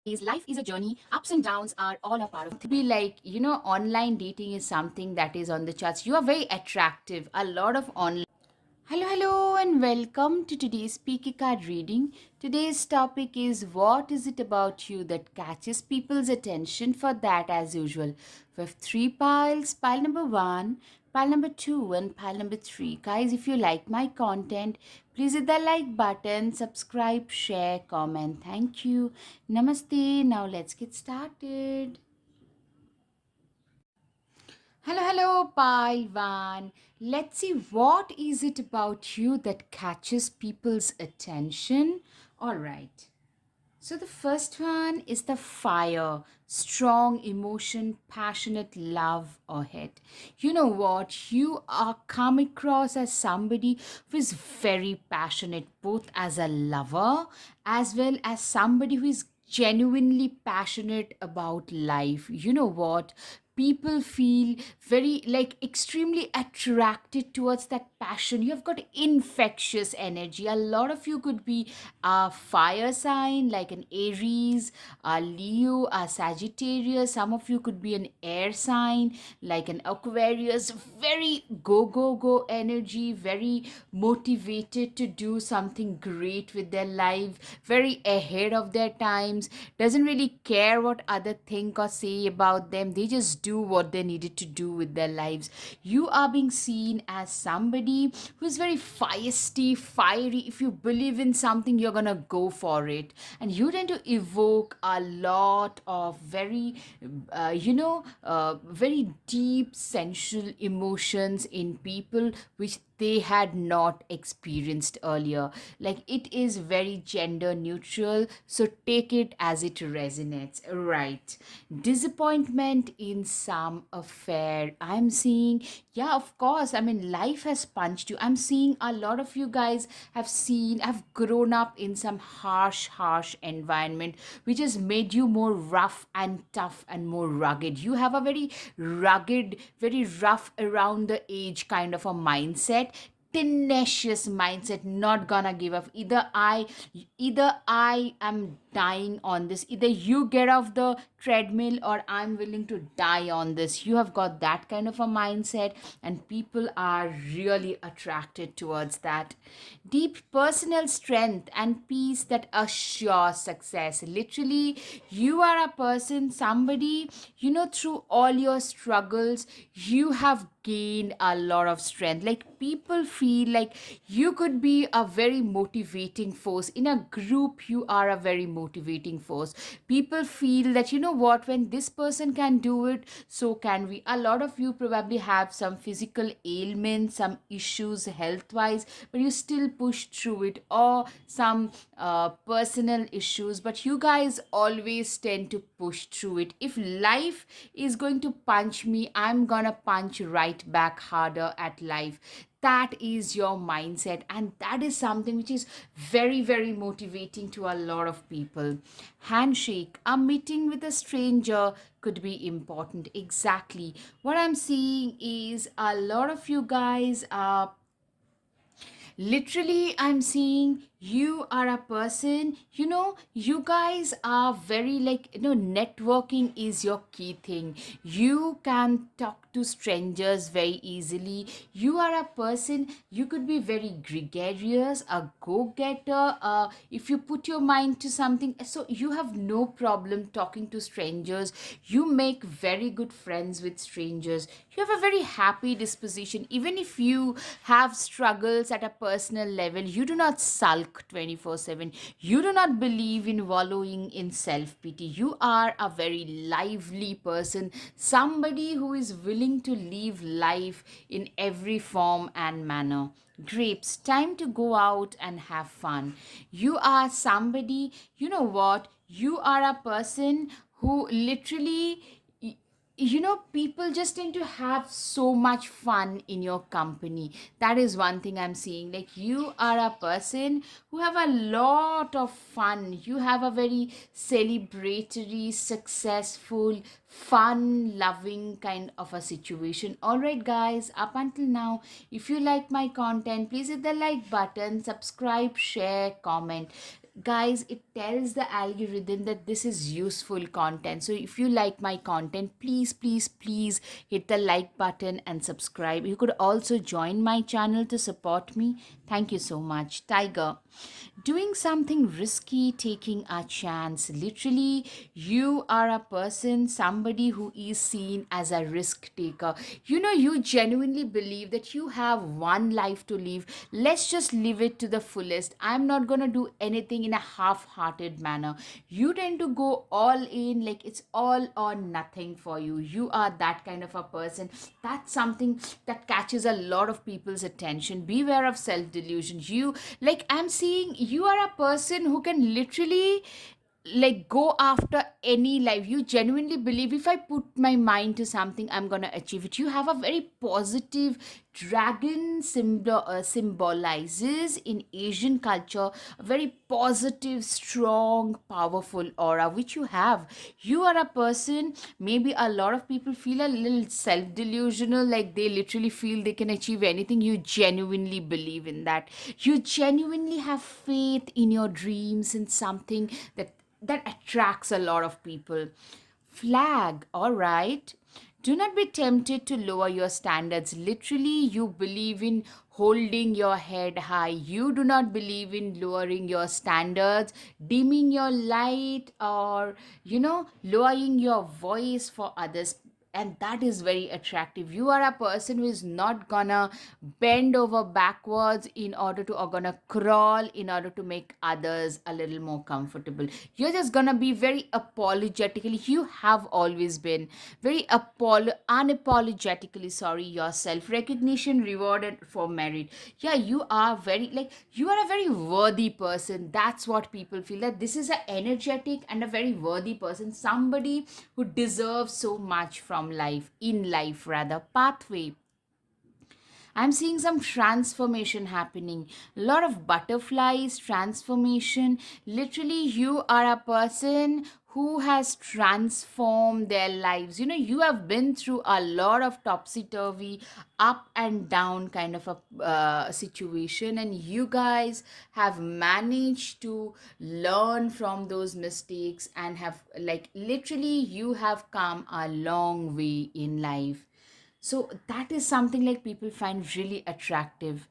Life is a journey. Ups and downs are all a part of it. Be like, online dating is something that is on the charts. You are very attractive. A lot of online. Hello, and welcome to today's Speaker Card reading. Today's topic is what is it about you that catches people's attention? For that, as usual, we have three piles: pile number one, pile number two, and pile number three. Guys, if you like my content, please hit the like button, subscribe, share, comment. Thank you. Namaste. Now, let's get started. Hello, Palvan. Let's see what is it about you that catches people's attention. All right. So the first one is the fire, strong emotion, passionate love ahead. You know what? You are come across as somebody who is very passionate, both as a lover as well as somebody who is genuinely passionate about life. You know what? People feel very like extremely attracted towards that passion. You have got infectious energy. A lot of you could be a fire sign like an Aries, a Leo, a Sagittarius. Some of you could be an air sign like an Aquarius. Very go energy, very motivated to do something great with their life, very ahead of their times, doesn't really care what other think or say about them. They just do what they needed to do with their lives. You are being seen as somebody who is very feisty, fiery. If you believe in something, you're gonna go for it, and you tend to evoke a lot of very very deep sensual emotions in people which they had not experienced earlier. Like, it is very gender neutral, so take it as it resonates. Right. Disappointment in some affair. I'm seeing, yeah, of course. I mean, life has punched you. I'm seeing a lot of you guys have grown up in some harsh environment, which has made you more rough and tough and more rugged. You have a very rugged, very rough around the edge kind of a mindset, tenacious mindset, not gonna give up. Either I am dying on this, either you get off the treadmill, or I'm willing to die on this. You have got that kind of a mindset, and people are really attracted towards that. Deep personal strength and peace that assure success. Literally, you are a person, somebody, through all your struggles, you have gained a lot of strength. Like, people feel like you could be a very motivating force in a group. You are a very motivating force. People feel that, you know what, when this person can do it, so can we. A lot of you probably have some physical ailments, some issues health wise, but you still push through it, or some personal issues, but you guys always tend to push through it. If life is going to punch me, I'm gonna punch right back harder at life. That is your mindset, and that is something which is very motivating to a lot of people. Handshake, a meeting with a stranger could be important. Exactly what I'm seeing is a lot of you guys are literally, I'm seeing you are a person, you guys are very like, networking is your key thing. You can talk to strangers very easily. You are a person, you could be very gregarious, a go-getter. If you put your mind to something, so you have no problem talking to strangers. You make very good friends with strangers. You have a very happy disposition. Even if you have struggles at a personal level, you do not sulk 24/7. You do not believe in wallowing in self pity. You are a very lively person, somebody who is willing to live life in every form and manner. Grapes, time to go out and have fun. You are somebody, you know what? You are a person who literally, people just tend to have so much fun in your company. That is one thing I'm seeing. Like, you are a person who have a lot of fun. You have a very celebratory, successful, fun loving kind of a situation. All right, guys, up until now, if you like my content, please hit the like button, subscribe, share, comment. guys, it tells the algorithm that this is useful content. So if you like my content, please, please, please hit the like button and subscribe. You could also join my channel to support me. Thank you so much. Tiger, doing something risky, taking a chance. Literally, you are a person, somebody who is seen as a risk taker. You genuinely believe that you have one life to live. Let's just live it to the fullest. I'm not going to do anything in a half hearted manner. You tend to go all in, like it's all or nothing for you. You are that kind of a person. That's something that catches a lot of people's attention. Beware of self delusion. I'm seeing you are a person who can literally like go after any life. You genuinely believe if I put my mind to something, I'm gonna achieve it. You have a very positive dragon symbolizes in Asian culture a very positive, strong, powerful aura which you have. You are a person, maybe a lot of people feel a little self-delusional, like they literally feel they can achieve anything. You genuinely believe in that. You genuinely have faith in your dreams and something that attracts a lot of people. Flag, all right. Do not be tempted to lower your standards. Literally, you believe in holding your head high. You do not believe in lowering your standards, dimming your light, or, lowering your voice for others. And that is very attractive. You are a person who is not gonna bend over backwards in order to, or gonna crawl in order to make others a little more comfortable. You're just gonna be very apologetically, you have always been very unapologetically sorry yourself. Recognition rewarded for merit. Yeah, you are very, like, you are a very worthy person. That's what people feel, that this is an energetic and a very worthy person, somebody who deserves so much from life, in life rather. Pathway, I'm seeing some transformation happening. A lot of butterflies, transformation. Literally, you are a person who has transformed their lives. You have been through a lot of topsy turvy, up and down kind of a situation, and you guys have managed to learn from those mistakes and have, like, literally, you have come a long way in life. So that is something like people find really attractive.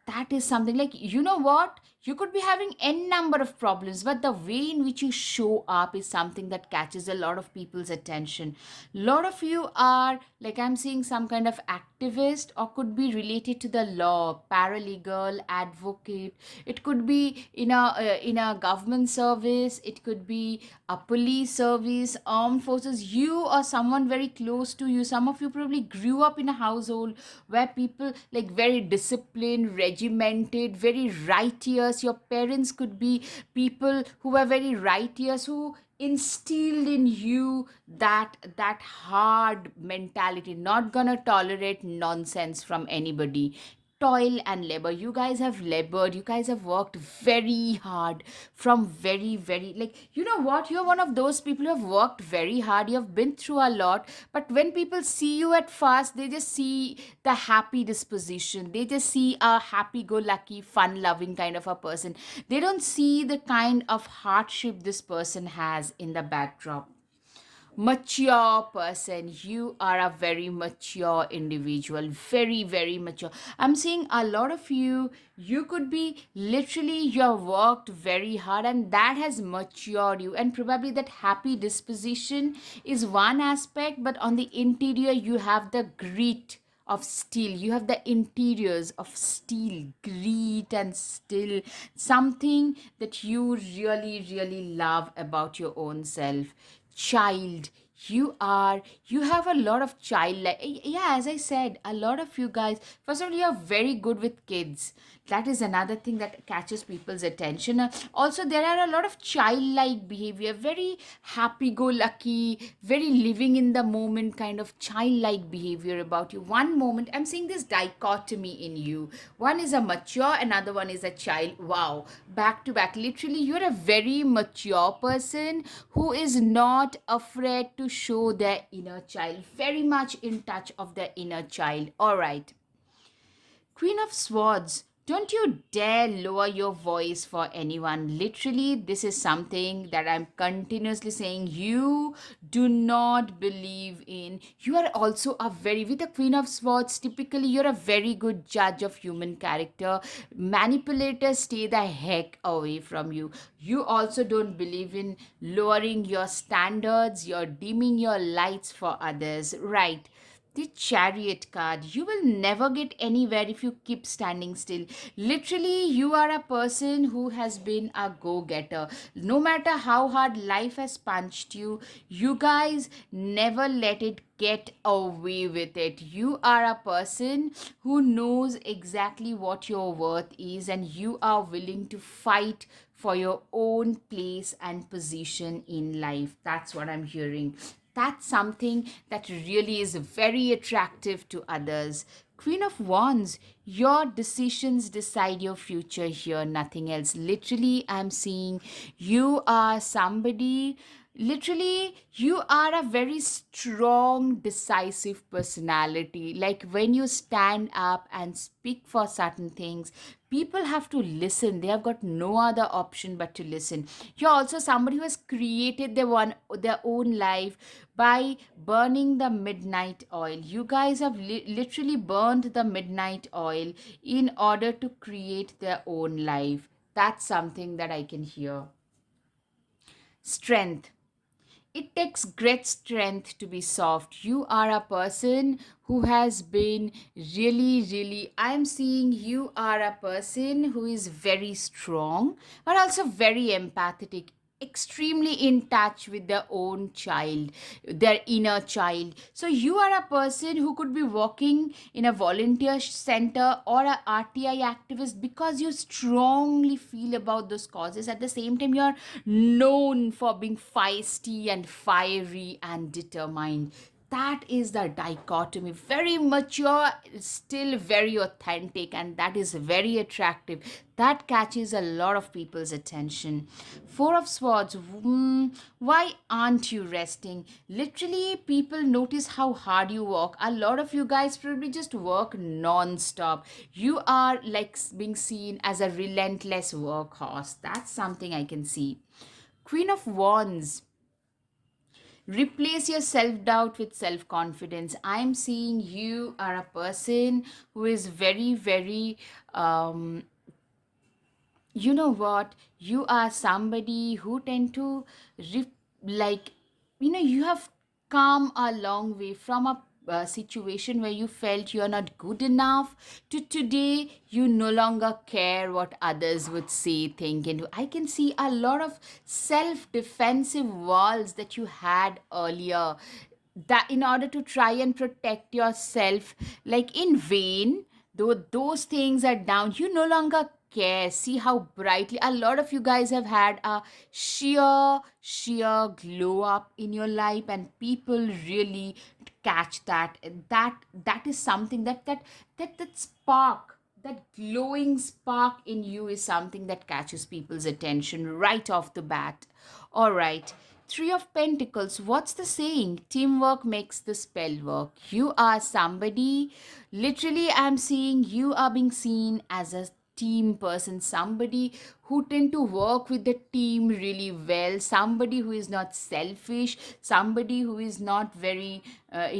That is something like, you know what, you could be having n number of problems, but the way in which you show up is something that catches a lot of people's attention. A lot of you are, like, I'm seeing some kind of activist, or could be related to the law, paralegal, advocate. It could be in a government service. It could be a police service, armed forces. You or someone very close to you, some of you probably grew up in a household where people, like, very disciplined, regimented, very righteous. Your parents could be people who were very righteous, who instilled in you that hard mentality, not gonna tolerate nonsense from anybody. Toil and labor, you guys have labored, you guys have worked very hard, from very, very, like, you know what, you're one of those people who have worked very hard, you have been through a lot. But when people see you at first, they just see the happy disposition, they just see a happy go lucky, fun loving kind of a person. They don't see the kind of hardship this person has in the backdrop. Mature person, you are a very mature individual, very, very mature. I'm seeing a lot of you could be, literally, you have worked very hard and that has matured you, and probably that happy disposition is one aspect, but on the interior you have the grit of steel. You have the interiors of steel, grit and steel, something that you really, really love about your own self. Child, you have a lot of child, like, yeah, as I said, a lot of you guys, first of all, you are very good with kids. That is another thing that catches people's attention. Also, there are a lot of childlike behavior, very happy go lucky, very living in the moment kind of childlike behavior about you. One moment, I'm seeing this dichotomy in you. One is a mature, another one is a child. Wow, back to back. Literally, you're a very mature person who is not afraid to show their inner child, very much in touch of their inner child. All right. Queen of Swords, Don't you dare lower your voice for anyone. Literally, this is something that I'm continuously saying. You do not believe in. You are also a very, with the Queen of Swords, typically, you're a very good judge of human character. Manipulators stay the heck away from you. You also don't believe in lowering your standards, you're dimming your lights for others. Right. The chariot card. You will never get anywhere if you keep standing still. Literally, you are a person who has been a go getter. No matter how hard life has punched you, you guys never let it get away with it. You are a person who knows exactly what your worth is, and you are willing to fight for your own place and position in life. That's what I'm hearing. That's something that really is very attractive to others. Queen of Wands, your decisions decide your future here, nothing else. Literally, I'm seeing you are somebody, literally, you are a very strong, decisive personality. Like when you stand up and speak for certain things, people have to listen. They have got no other option but to listen. You're also somebody who has created their own life by burning the midnight oil. You guys have literally burned the midnight oil in order to create their own life. That's something that I can hear. Strength. It takes great strength to be soft. You are a person who has been really, really, I'm seeing you are a person who is very strong, but also very empathetic, extremely in touch with their own child, their inner child. So you are a person who could be working in a volunteer center or a RTI activist because you strongly feel about those causes. At the same time, you're known for being feisty and fiery and determined. That is the dichotomy. Very mature, still very authentic, and that is very attractive. That catches a lot of people's attention. Four of Swords. Why aren't you resting? Literally, people notice how hard you work. A lot of you guys probably just work non-stop. You are like being seen as a relentless workhorse. That's something I can see. Queen of Wands. Replace your self doubt with self confidence. I'm seeing you are a person who is very, very, um, you know what? You are somebody who tend to, like, you have come a long way from a situation where you felt you're not good enough to today you no longer care what others would say, think, and do. I can see a lot of self defensive walls that you had earlier, that in order to try and protect yourself, like in vain, though those things are down, you no longer care. See how brightly a lot of you guys have had a sheer glow up in your life, and people really catch that is something that spark, that glowing spark in you is something that catches people's attention right off the bat. All right. Three of Pentacles. What's the saying? Teamwork makes the spell work. You are somebody, literally, I'm seeing you are being seen as a team person, somebody who tend to work with the team really well, somebody who is not selfish, somebody who is not very, at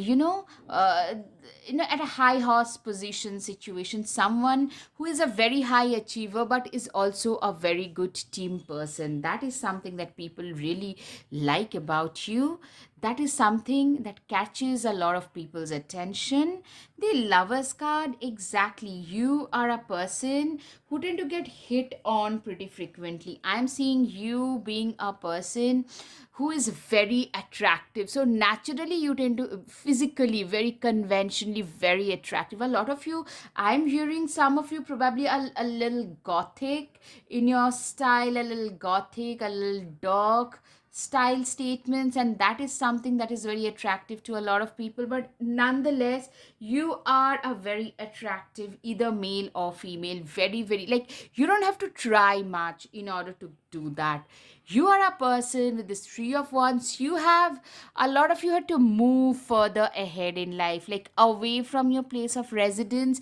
a high horse position situation, someone who is a very high achiever but is also a very good team person. That is something that people really like about you. That is something that catches a lot of people's attention. The Lovers card, exactly. You are a person who tend to get hit on pretty frequently. I'm seeing you being a person who is very attractive. So naturally, you tend to physically, very conventionally, very attractive. A lot of you, I'm hearing some of you probably a little gothic in your style, a little gothic, a little dark style statements, and that is something that is very attractive to a lot of people. But nonetheless, you are a very attractive, either male or female, very, very, like, you don't have to try much in order to do that. You are a person with this Three of Wands. You have a lot of you had to move further ahead in life, like away from your place of residence,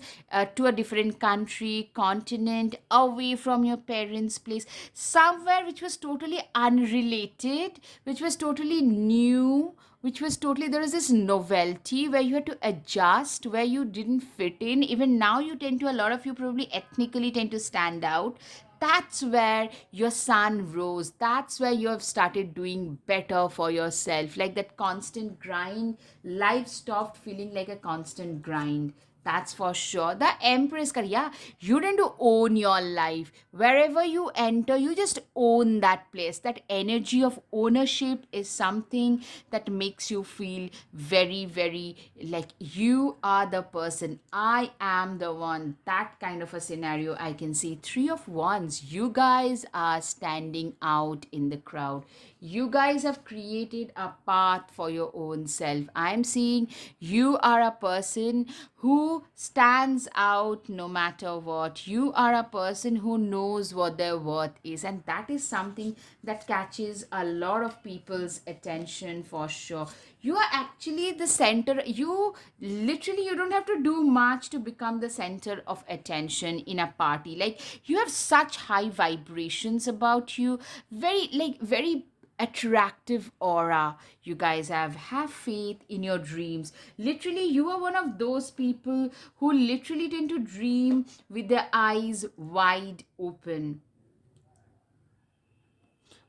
to a different country, continent, away from your parents' place, somewhere which was totally unrelated, which was totally new, which was totally, there was this novelty where you had to adjust, where you didn't fit in. Even now you tend to, a lot of you probably ethnically tend to stand out. That's where your sun rose. That's where you have started doing better for yourself. Like that constant grind, life stopped feeling like a constant grind. That's for sure. The Empress card, yeah, you tend to own your life. Wherever you enter, you just own that place. That energy of ownership is something that makes you feel very, very like you are the person. I am the one. That kind of a scenario I can see. Three of Wands, you guys are standing out in the crowd. You guys have created a path for your own self. I'm seeing you are a person who stands out no matter what. You are a person who knows what their worth is, and that is something that catches a lot of people's attention for sure. You are actually the center. You literally, you don't have to do much to become the center of attention in a party. Like, you have such high vibrations about you, very, like, very attractive aura you guys have faith in your dreams. Literally, you are one of those people who literally tend to dream with their eyes wide open.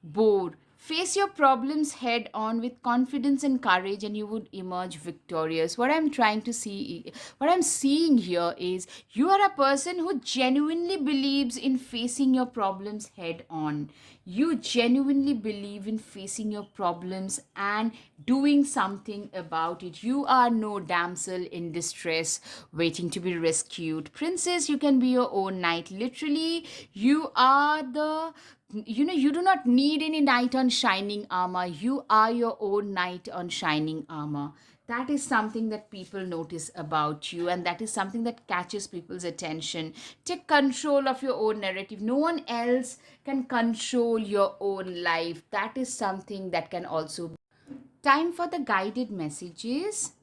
Bored. Face your problems head on with confidence and courage, and you would emerge victorious. What I'm seeing here is you are a person who genuinely believes in facing your problems head on. You genuinely believe in facing your problems and doing something about it. You are no damsel in distress waiting to be rescued. Princess, you can be your own knight. Literally, you are the, you do not need any knight on shining armor. You are your own knight on shining armor. That is something that people notice about you, and that is something that catches people's attention. Take control of your own narrative. No one else can control your own life. That is something that can also. Time for the guided messages.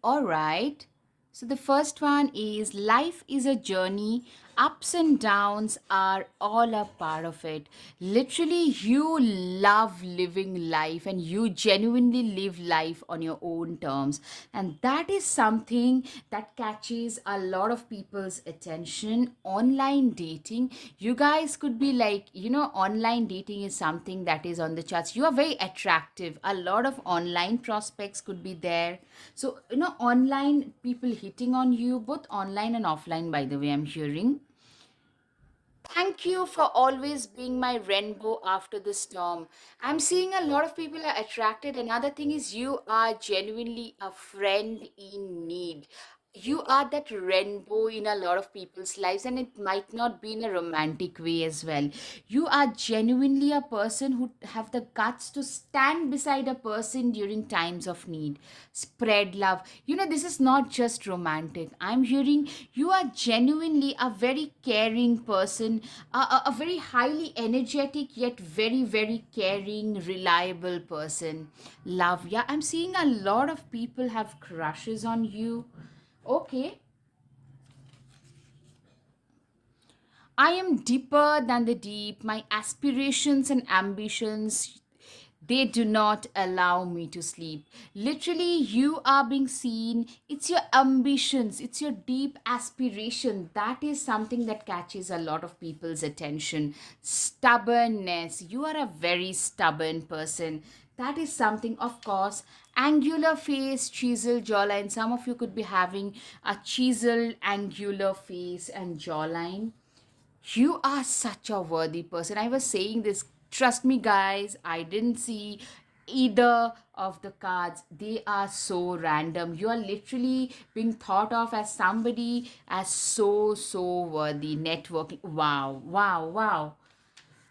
All right. So the first one is life is a journey. Ups and downs are all a part of it. Literally, you love living life and you genuinely live life on your own terms. And that is something that catches a lot of people's attention. Online dating, you guys could be like, online dating is something that is on the charts. You are very attractive. A lot of online prospects could be there. So, online people hitting on you, both online and offline, by the way, I'm hearing. Thank you for always being my rainbow after the storm. I'm seeing a lot of people are attracted. Another thing is you are genuinely a friend in need. You are that rainbow in a lot of people's lives, and it might not be in a romantic way as well. You are genuinely a person who have the guts to stand beside a person during times of need. Spread love. This is not just romantic. I'm hearing you are genuinely a very caring person, a very highly energetic yet very, very caring, reliable person. Love. Yeah, I'm seeing a lot of people have crushes on you. Okay. I am deeper than the deep. My aspirations and ambitions, they do not allow me to sleep. Literally, you are being seen. It's your ambitions, it's your deep aspiration. That is something that catches a lot of people's attention. Stubbornness. You are a very stubborn person. That is something, of course. Angular face, chiseled jawline. Some of you could be having a chiseled, angular face and jawline. You are such a worthy person. I was saying this. Trust me, guys, I didn't see either of the cards. They are so random. You are literally being thought of as somebody as so, so worthy. Networking. Wow, wow, wow.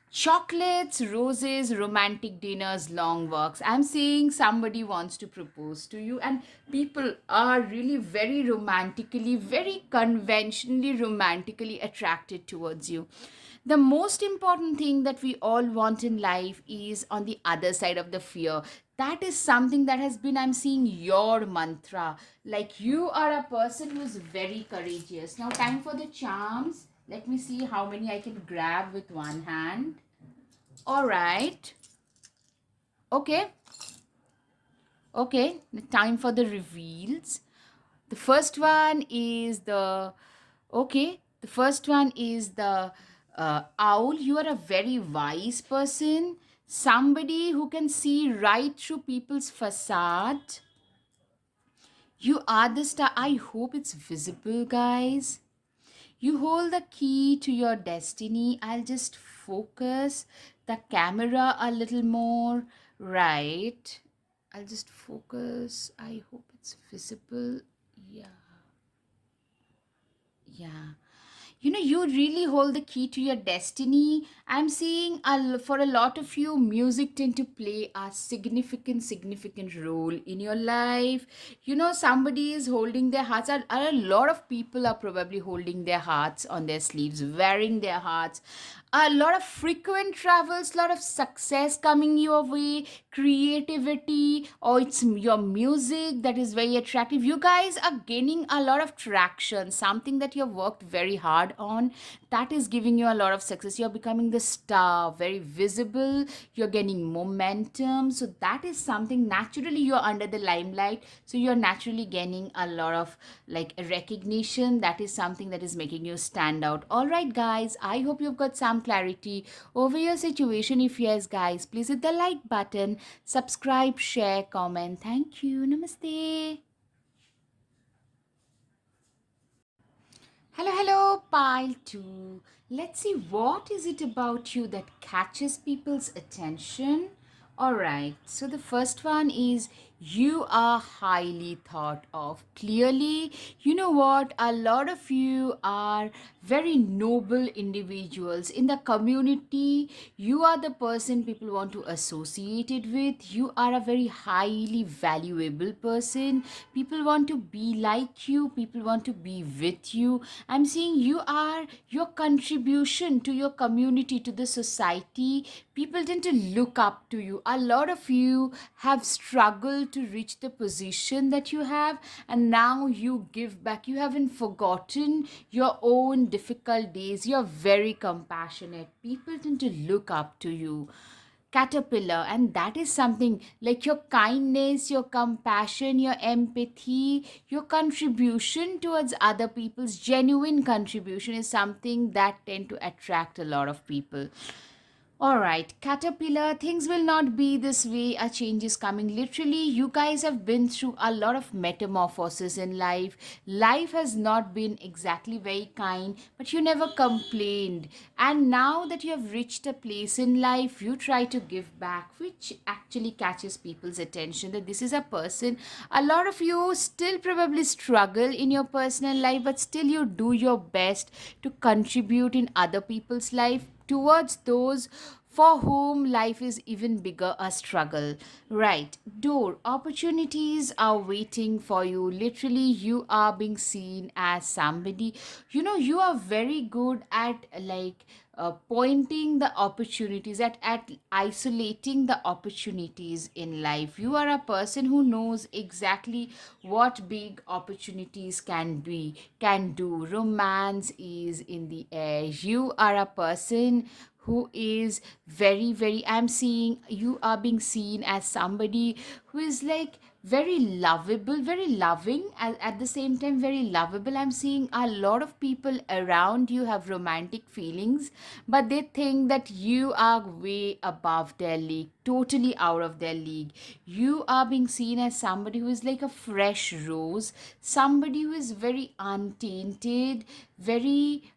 Chocolates, roses, romantic dinners, long walks. I'm seeing somebody wants to propose to you, and people are really very conventionally romantically attracted towards you. The most important thing that we all want in life is on the other side of the fear. That is something that has been, I'm seeing, your mantra. Like, you are a person who is very courageous. Now, time for the charms. Let me see how many I can grab with one hand. All right. Okay. Okay. Time for the reveals. The first one is the okay. The first one is the owl. You are a very wise person, somebody who can see right through people's facade. You are the star. I hope it's visible, guys. You hold the key to your destiny. I'll just focus the camera a little more. Right. I'll just focus. I hope it's visible. Yeah. Yeah. You really hold the key to your destiny. I'm seeing for a lot of you, music tend to play a significant role in your life. Somebody is holding their hearts. A lot of people are probably holding their hearts on their sleeves, wearing their hearts. A lot of frequent travels, a lot of success coming your way, creativity, or it's your music that is very attractive. You guys are gaining a lot of traction, something that you've worked very hard on, that is giving you a lot of success. You're becoming the star, very visible, you're gaining momentum. So that is something, naturally you're under the limelight, so you're naturally gaining a lot of like recognition. That is something that is making you stand out. All right, guys, I hope you've got some clarity over your situation. If yes, guys, please hit the like button, subscribe, share, comment. Thank you. Namaste. Hello, hello, pile 2. Let's see, what is it about you that catches people's attention? All right, so the first one is, you are highly thought of. Clearly, you know what? A lot of you are very noble individuals in the community. You are the person people want to associate it with. You are a very highly valuable person. People want to be like you, people want to be with you. I'm seeing you are your contribution to your community, to the society. People tend to look up to you. A lot of you have struggled to reach the position that you have, and now you give back. You haven't forgotten your own difficult days. You're very compassionate. People tend to look up to you. Caterpillar, and that is something like your kindness, your compassion, your empathy, your contribution towards other people's genuine contribution is something that tend to attract a lot of people. All right, Caterpillar, things will not be this way. A change is coming. Literally, you guys have been through a lot of metamorphosis in life. Life has not been exactly very kind, but you never complained. And now that you have reached a place in life, you try to give back, which actually catches people's attention. That this is a person, a lot of you still probably struggle in your personal life, but still you do your best to contribute in other people's life, towards those for whom life is even bigger a struggle. Right, door opportunities are waiting for you. Literally, you are being seen as somebody, you are very good at like pointing the opportunities, at isolating the opportunities in life. You are a person who knows exactly what big opportunities can do. Romance is in the air. You are a person who is very, I'm seeing you are being seen as somebody who is like very lovable, very loving, at the same time very lovable. I'm seeing a lot of people around you have romantic feelings, but they think that you are way above their league, totally out of their league. You are being seen as somebody who is like a fresh rose, somebody who is very untainted, very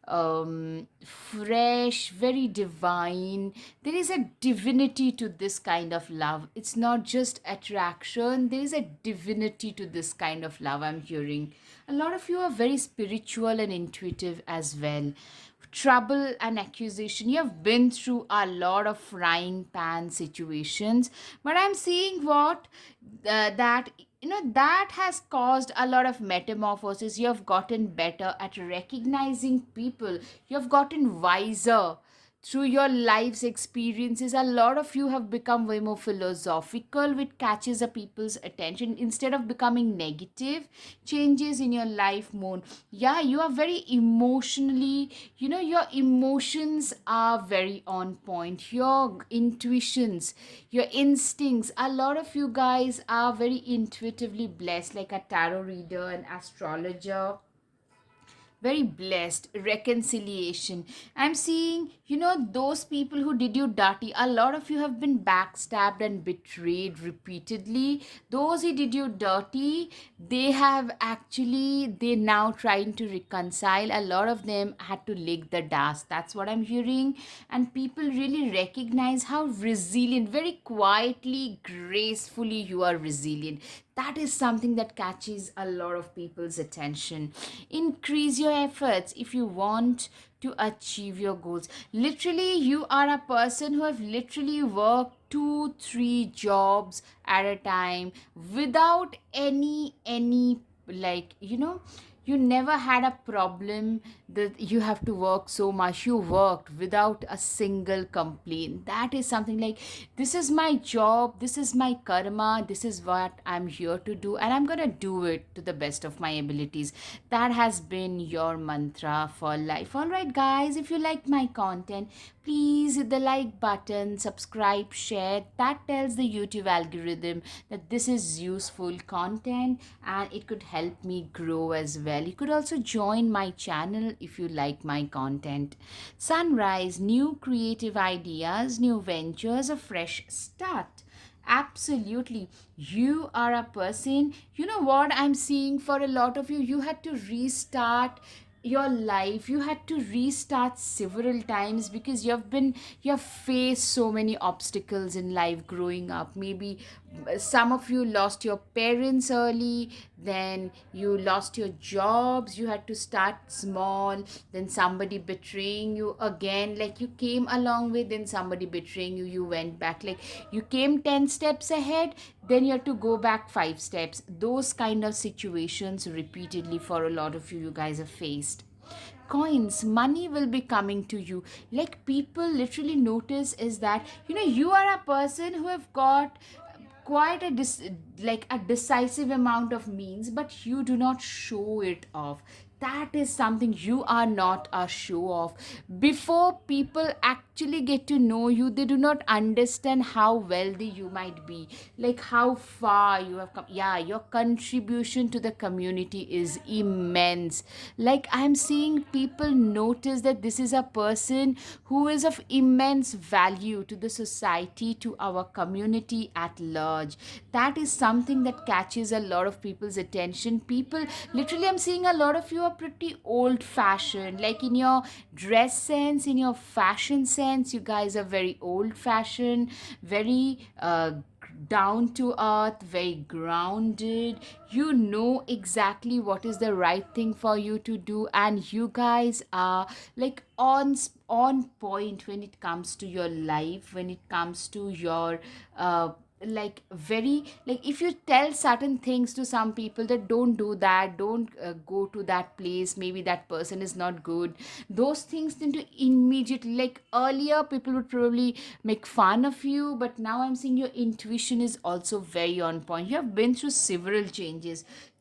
fresh, very divine. There is a divinity to this kind of love. It's not just attraction, there is a divinity to this kind of love. I'm hearing a lot of you are very spiritual and intuitive as well. Trouble and accusation, you have been through a lot of frying pan situations, but I'm seeing what that that has caused a lot of metamorphosis. You have gotten better at recognizing people, you have gotten wiser. through your life's experiences, a lot of you have become way more philosophical, which catches a people's attention instead of becoming negative changes in your life more. Yeah, you are very emotionally, your emotions are very on point, your intuitions, your instincts. A lot of you guys are very intuitively blessed, like a tarot reader, an astrologer, very blessed. Reconciliation, I'm seeing, those people who did you dirty, a lot of you have been backstabbed and betrayed repeatedly. Those who did you dirty, they have actually, they now trying to reconcile. A lot of them had to lick the dust, that's what I'm hearing. And people really recognize how resilient, very quietly, gracefully you are resilient. That is something that catches a lot of people's attention. Increase your efforts if you want to achieve your goals. Literally, you are a person who have literally worked 2 3 jobs at a time without any, like, you never had a problem that you have to work so much. You worked without a single complaint. That is something like, this is my job, this is my karma, this is what I'm here to do, and I'm gonna do it to the best of my abilities. That has been your mantra for life. All right, guys, if you like my content, please hit the like button, subscribe, share. That tells the YouTube algorithm that this is useful content and it could help me grow as well. You could also join my channel if you like my content. Sunrise, new creative ideas, new ventures, a fresh start. Absolutely. You are a person, you know what I'm seeing for a lot of you, you had to restart your life. You had to restart several times because you have faced so many obstacles in life growing up. Maybe some of you lost your parents early, then you lost your jobs, you had to start small, then somebody betraying you again, like you came a long way, then somebody betraying you, you went back, like you came 10 steps ahead, then you have to go back 5 steps. Those kind of situations repeatedly for a lot of you, you guys have faced. Coins, money will be coming to you. Like people literally notice is that, you are a person who have got quite like a decisive amount of means, but you do not show it off. That is something, you are not a show off. Before people actually get to know you, they do not understand how wealthy you might be, like how far you have come. Yeah, your contribution to the community is immense. Like I'm seeing people notice that this is a person who is of immense value to the society, to our community at large. That is something that catches a lot of people's attention. People, literally, I'm seeing a lot of you are pretty old fashioned, like in your dress sense, in your fashion sense, you guys are very old fashioned, very down to earth, very grounded. You know exactly what is the right thing for you to do, and you guys are like on point when it comes to your life, when it comes to your like very, like if you tell certain things to some people that don't do that, don't go to that place, maybe that person is not good, those things tend to immediately, like earlier people would probably make fun of you, but now I'm seeing your intuition is also very on point. You have been through several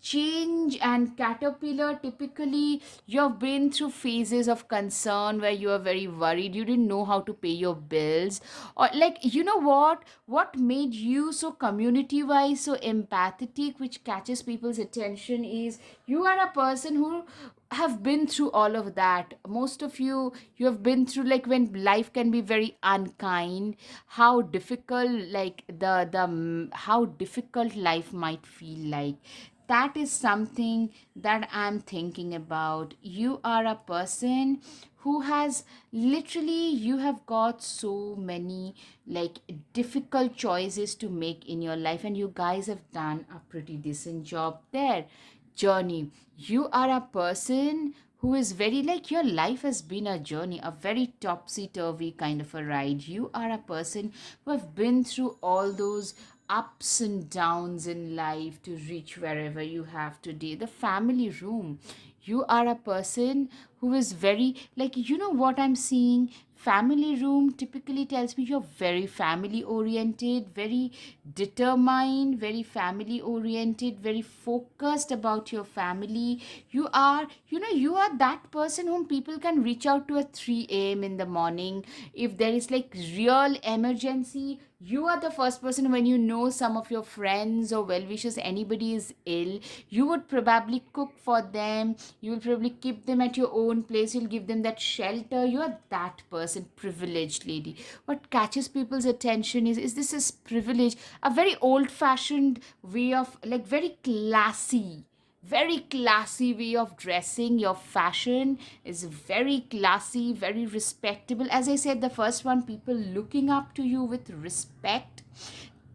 change and caterpillar. Typically you have been through phases of concern where you are very worried, you didn't know how to pay your bills, or like, what made you so community wise, so empathetic, which catches people's attention is you are a person who have been through all of that. Most of you, you have been through, like when life can be very unkind, how difficult, like how difficult life might feel like. That is something that I'm thinking about. You are a person who has literally, you have got so many like difficult choices to make in your life, and you guys have done a pretty decent job there. Journey, you are a person who is very, like your life has been a journey, a very topsy-turvy kind of a ride. You are a person who have been through all those ups and downs in life to reach wherever you have today. The family room, you are a person who is very, like, what I'm seeing, family room typically tells me you're very family oriented, very determined, very family oriented, very focused about your family. You are that person whom people can reach out to at 3 a.m. in the morning. If there is like real emergency, you are the first person. When you know some of your friends or well wishers, anybody is ill, you would probably cook for them, you will probably keep them at your own place, you'll give them that shelter. You are that person, privileged lady. What catches people's attention is this is privilege, a very old fashioned way of, like, very classy way of dressing. Your fashion is very classy, very respectable. As I said, the first one, people looking up to you with respect.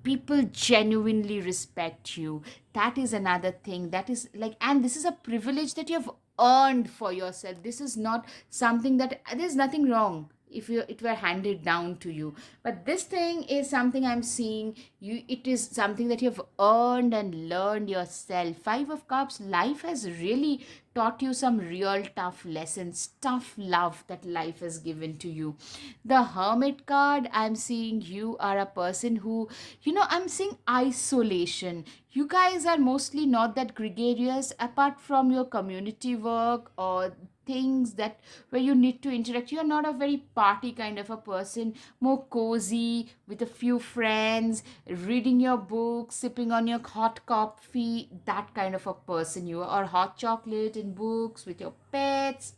People genuinely respect you. That is another thing. That is like, and this is a privilege that you have earned for yourself. This is not something that, there's nothing wrong if it were handed down to you, but this thing is something I'm seeing you, it is something that you have earned and learned yourself. Five of Cups, life has really taught you some real tough lessons, tough love that life has given to you. The Hermit card, I'm seeing you are a person who, I'm seeing isolation. You guys are mostly not that gregarious apart from your community work or things that where you need to interact. You're not a very party kind of a person, more cozy with a few friends, reading your book, sipping on your hot coffee, that kind of a person you are. Or hot chocolate and books with your pets.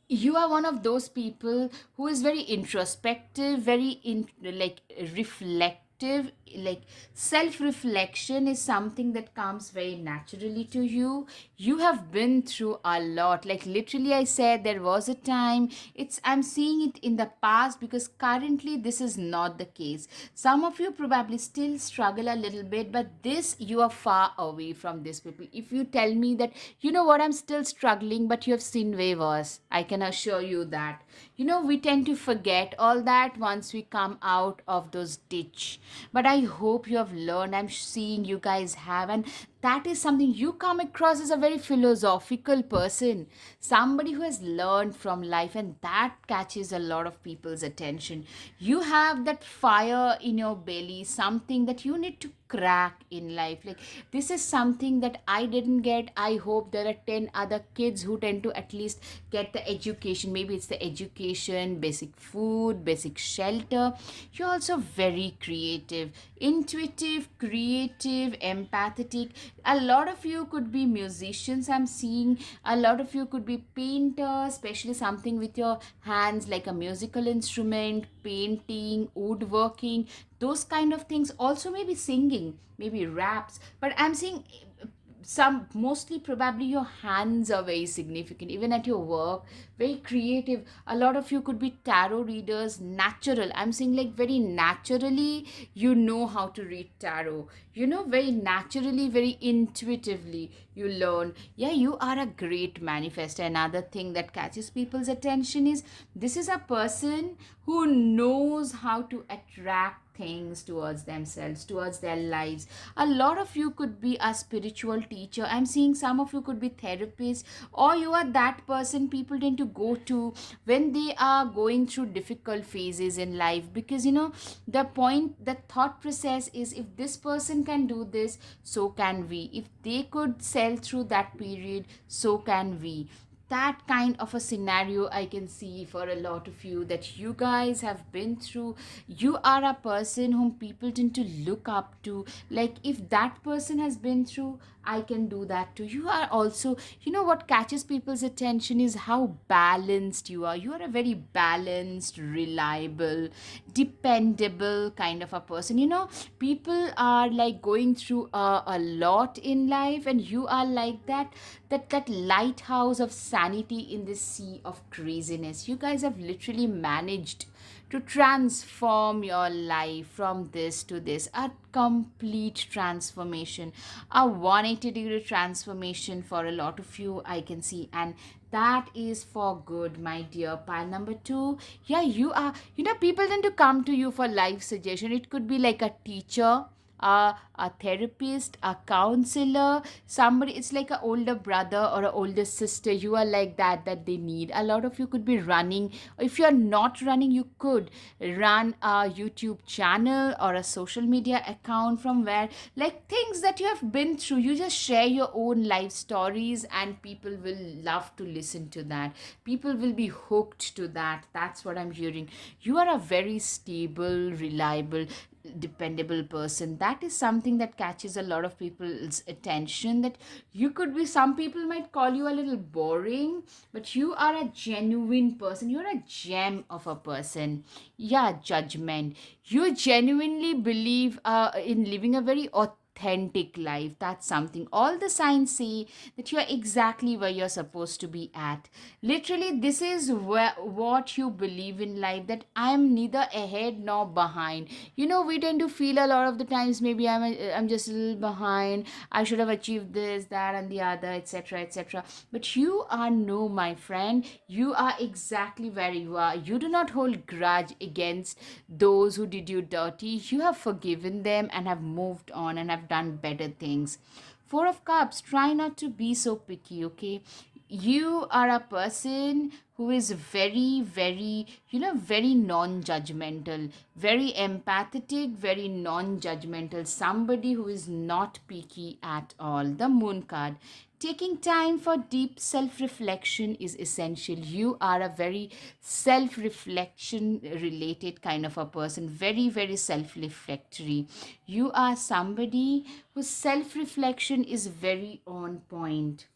You are one of those people who is very introspective, very like reflective. Like, self reflection is something that comes very naturally to you. You have been through a lot. Like, literally, I said there was a time. I'm seeing it in the past, because currently this is not the case. Some of you probably still struggle a little bit, but this, you are far away from these people. If you tell me that, you know what, I'm still struggling, but you have seen way worse, I can assure you that. We tend to forget all that once we come out of those ditch. But I hope you have learned. I'm seeing you guys have, and that is something you come across as a very philosophical person, somebody who has learned from life, and that catches a lot of people's attention. You have that fire in your belly, something that you need to crack in life. Like, this is something that I didn't get. I hope there are 10 other kids who tend to at least get the education. Maybe it's the education, basic food, basic shelter. You're also very creative, intuitive, creative, empathetic. A lot of you could be musicians, I'm seeing. A lot of you could be painters, especially something with your hands, like a musical instrument, painting, woodworking, those kind of things. Also, maybe singing, maybe raps. But I'm seeing some, mostly probably your hands are very significant, even at your work, very creative. A lot of you could be tarot readers, natural. I'm saying, like, very naturally you know how to read tarot. Very naturally, very intuitively you learn. Yeah, you are a great manifester. Another thing that catches people's attention is this is a person who knows how to attract things towards themselves, towards their lives. A lot of you could be a spiritual teacher. I'm seeing some of you could be therapists, or you are that person people tend to go to when they are going through difficult phases in life. Because the thought process is, if this person can do this, so can we. If they could sell through that period, so can we. That kind of a scenario I can see for a lot of you, that you guys have been through. You are a person whom people tend to look up to. Like, if that person has been through, I can do that too. You are also, what catches people's attention is how balanced you are. You are a very balanced, reliable, dependable kind of a person. People are like going through a lot in life, and you are like that lighthouse of sanity in this sea of craziness. You guys have literally managed to transform your life from this to this, a complete transformation, a 180-degree transformation for a lot of you, I can see. And that is for good, my dear pile number 2. Yeah, you are, people tend to come to you for life suggestion. It could be like a teacher, a therapist, a counselor, somebody. It's like an older brother or an older sister. You are like that they need. A lot of you could be running. If you're not running, you could run a YouTube channel or a social media account from where, like, things that you have been through, you just share your own life stories, and people will love to listen to that. People will be hooked to that. That's what I'm hearing. You are a very stable, reliable, dependable person. That is something that catches a lot of people's attention. That you could be, some people might call you a little boring, but you are a genuine person. You're a gem of a person. Yeah, judgment. You genuinely believe in living a very authentic life. That's something. All the signs say that you're exactly where you're supposed to be at. Literally, this is what you believe in life, that I'm neither ahead nor behind. We tend to feel a lot of the times, maybe I'm just a little behind. I should have achieved this, that, and the other, etc., etc. But you are, no, my friend. You are exactly where you are. You do not hold grudge against those who did you dirty. You have forgiven them and have moved on and have done better things. Four of Cups, try not to be so picky, okay? You are a person who is very, very, very non judgmental, very empathetic, very non judgmental, somebody who is not picky at all. The Moon card. Taking time for deep self reflection is essential. You are a very self reflection related kind of a person, very, very self reflectory. You are somebody whose self reflection is very on point.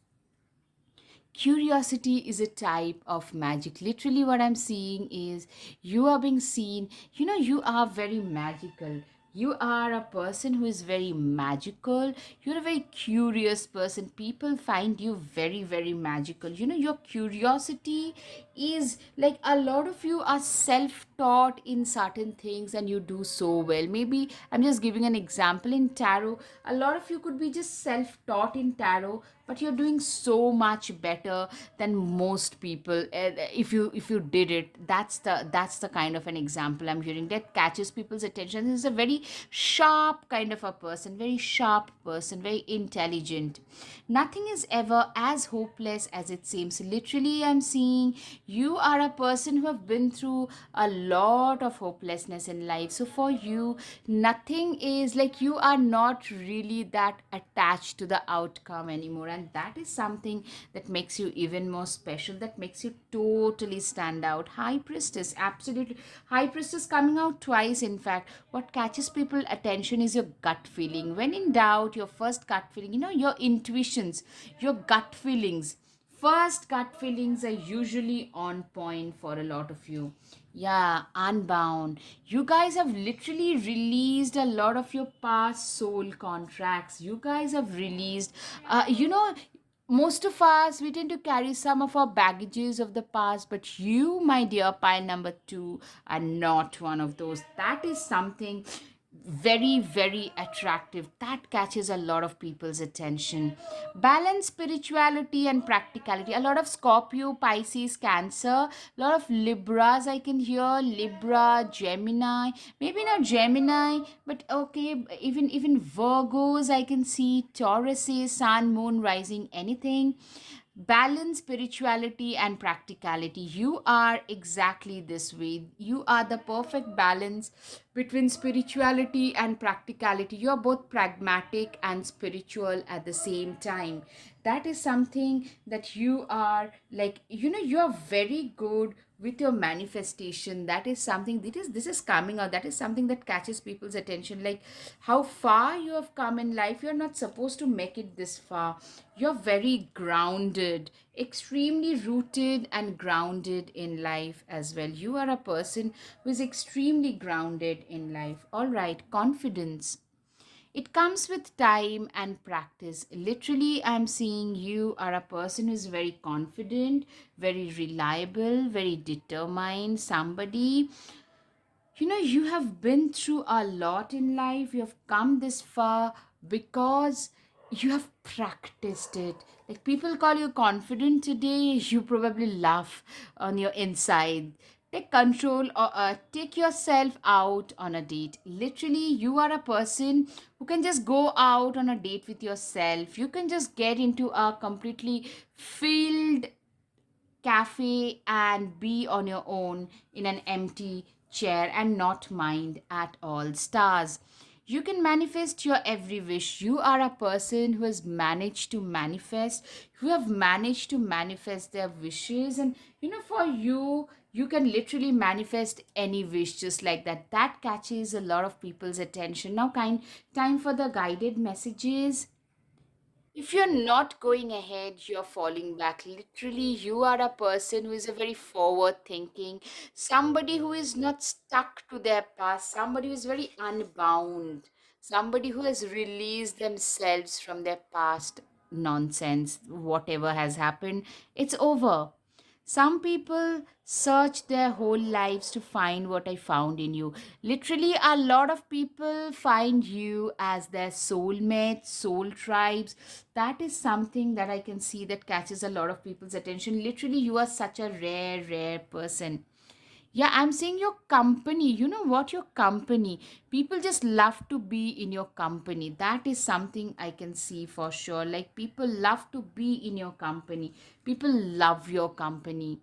Curiosity is a type of magic. Literally, what I'm seeing is you are being seen. You are very magical. You are a person who is very magical. You're a very curious person. People find you very, very magical. Your curiosity is like, a lot of you are self taught in certain things and you do so well. Maybe I'm just giving an example in tarot. A lot of you could be just self taught in tarot, but you're doing so much better than most people. If you did it, that's the kind of an example I'm hearing that catches people's attention. This is a very sharp kind of a person, very sharp person, very intelligent. Nothing is ever as hopeless as it seems. Literally, I'm seeing you are a person who have been through a lot of hopelessness in life. So for you, nothing is like, you are not really that attached to the outcome anymore, and that is something that makes you even more special, that makes you totally stand out. High Priestess, absolutely. High Priestess coming out twice, in fact. What catches people attention is your gut feeling. When in doubt, your first gut feeling, your intuitions, your gut feelings, first gut feelings are usually on point for a lot of you. Yeah, Unbound. You guys have literally released a lot of your past soul contracts. You guys have released, most of us, we tend to carry some of our baggages of the past, but you, my dear pile number two, are not one of those. That is something very, very attractive that catches a lot of people's attention. Balance spirituality and practicality. A lot of Scorpio, Pisces, Cancer, a lot of Libras I can hear. Libra, Gemini, maybe not Gemini, but okay, even Virgos I can see. Tauruses, Sun, Moon, Rising, anything. Balance spirituality and practicality. You are exactly this way. You are the perfect balance between spirituality and practicality. You are both pragmatic and spiritual at the same time. That is something that you are like, you are very good with your manifestation. That is something, this is coming out. That is something that catches people's attention, like how far you have come in life. You're not supposed to make it this far. You're very grounded, extremely rooted and grounded in life as well. You are a person who is extremely grounded in life. All right, confidence. It comes with time and practice. Literally, I'm seeing you are a person who's very confident, very reliable, very determined, somebody. You have been through a lot in life. You have come this far because you have practiced it. Like, people call you confident today, you probably laugh on your inside. Take control or take yourself out on a date. Literally, you are a person who can just go out on a date with yourself. You can just get into a completely filled cafe and be on your own in an empty chair and not mind at all stars. You can manifest your every wish. You are a person who has managed to manifest, who have managed to manifest their wishes. And for you, you can literally manifest any wish just like that. That catches a lot of people's attention. Now, time for the guided messages. If you're not going ahead, you're falling back. Literally, you are a person who is a very forward thinking, somebody who is not stuck to their past, somebody who is very unbound, somebody who has released themselves from their past nonsense. Whatever has happened, it's over. Some people search their whole lives to find what I found in you. Literally, a lot of people find you as their soulmates, soul tribes. That is something that I can see that catches a lot of people's attention. Literally, you are such a rare, rare person. Yeah, I'm saying your company. You know what? Your company. People just love to be in your company. That is something I can see for sure. Like, people love to be in your company. People love your company.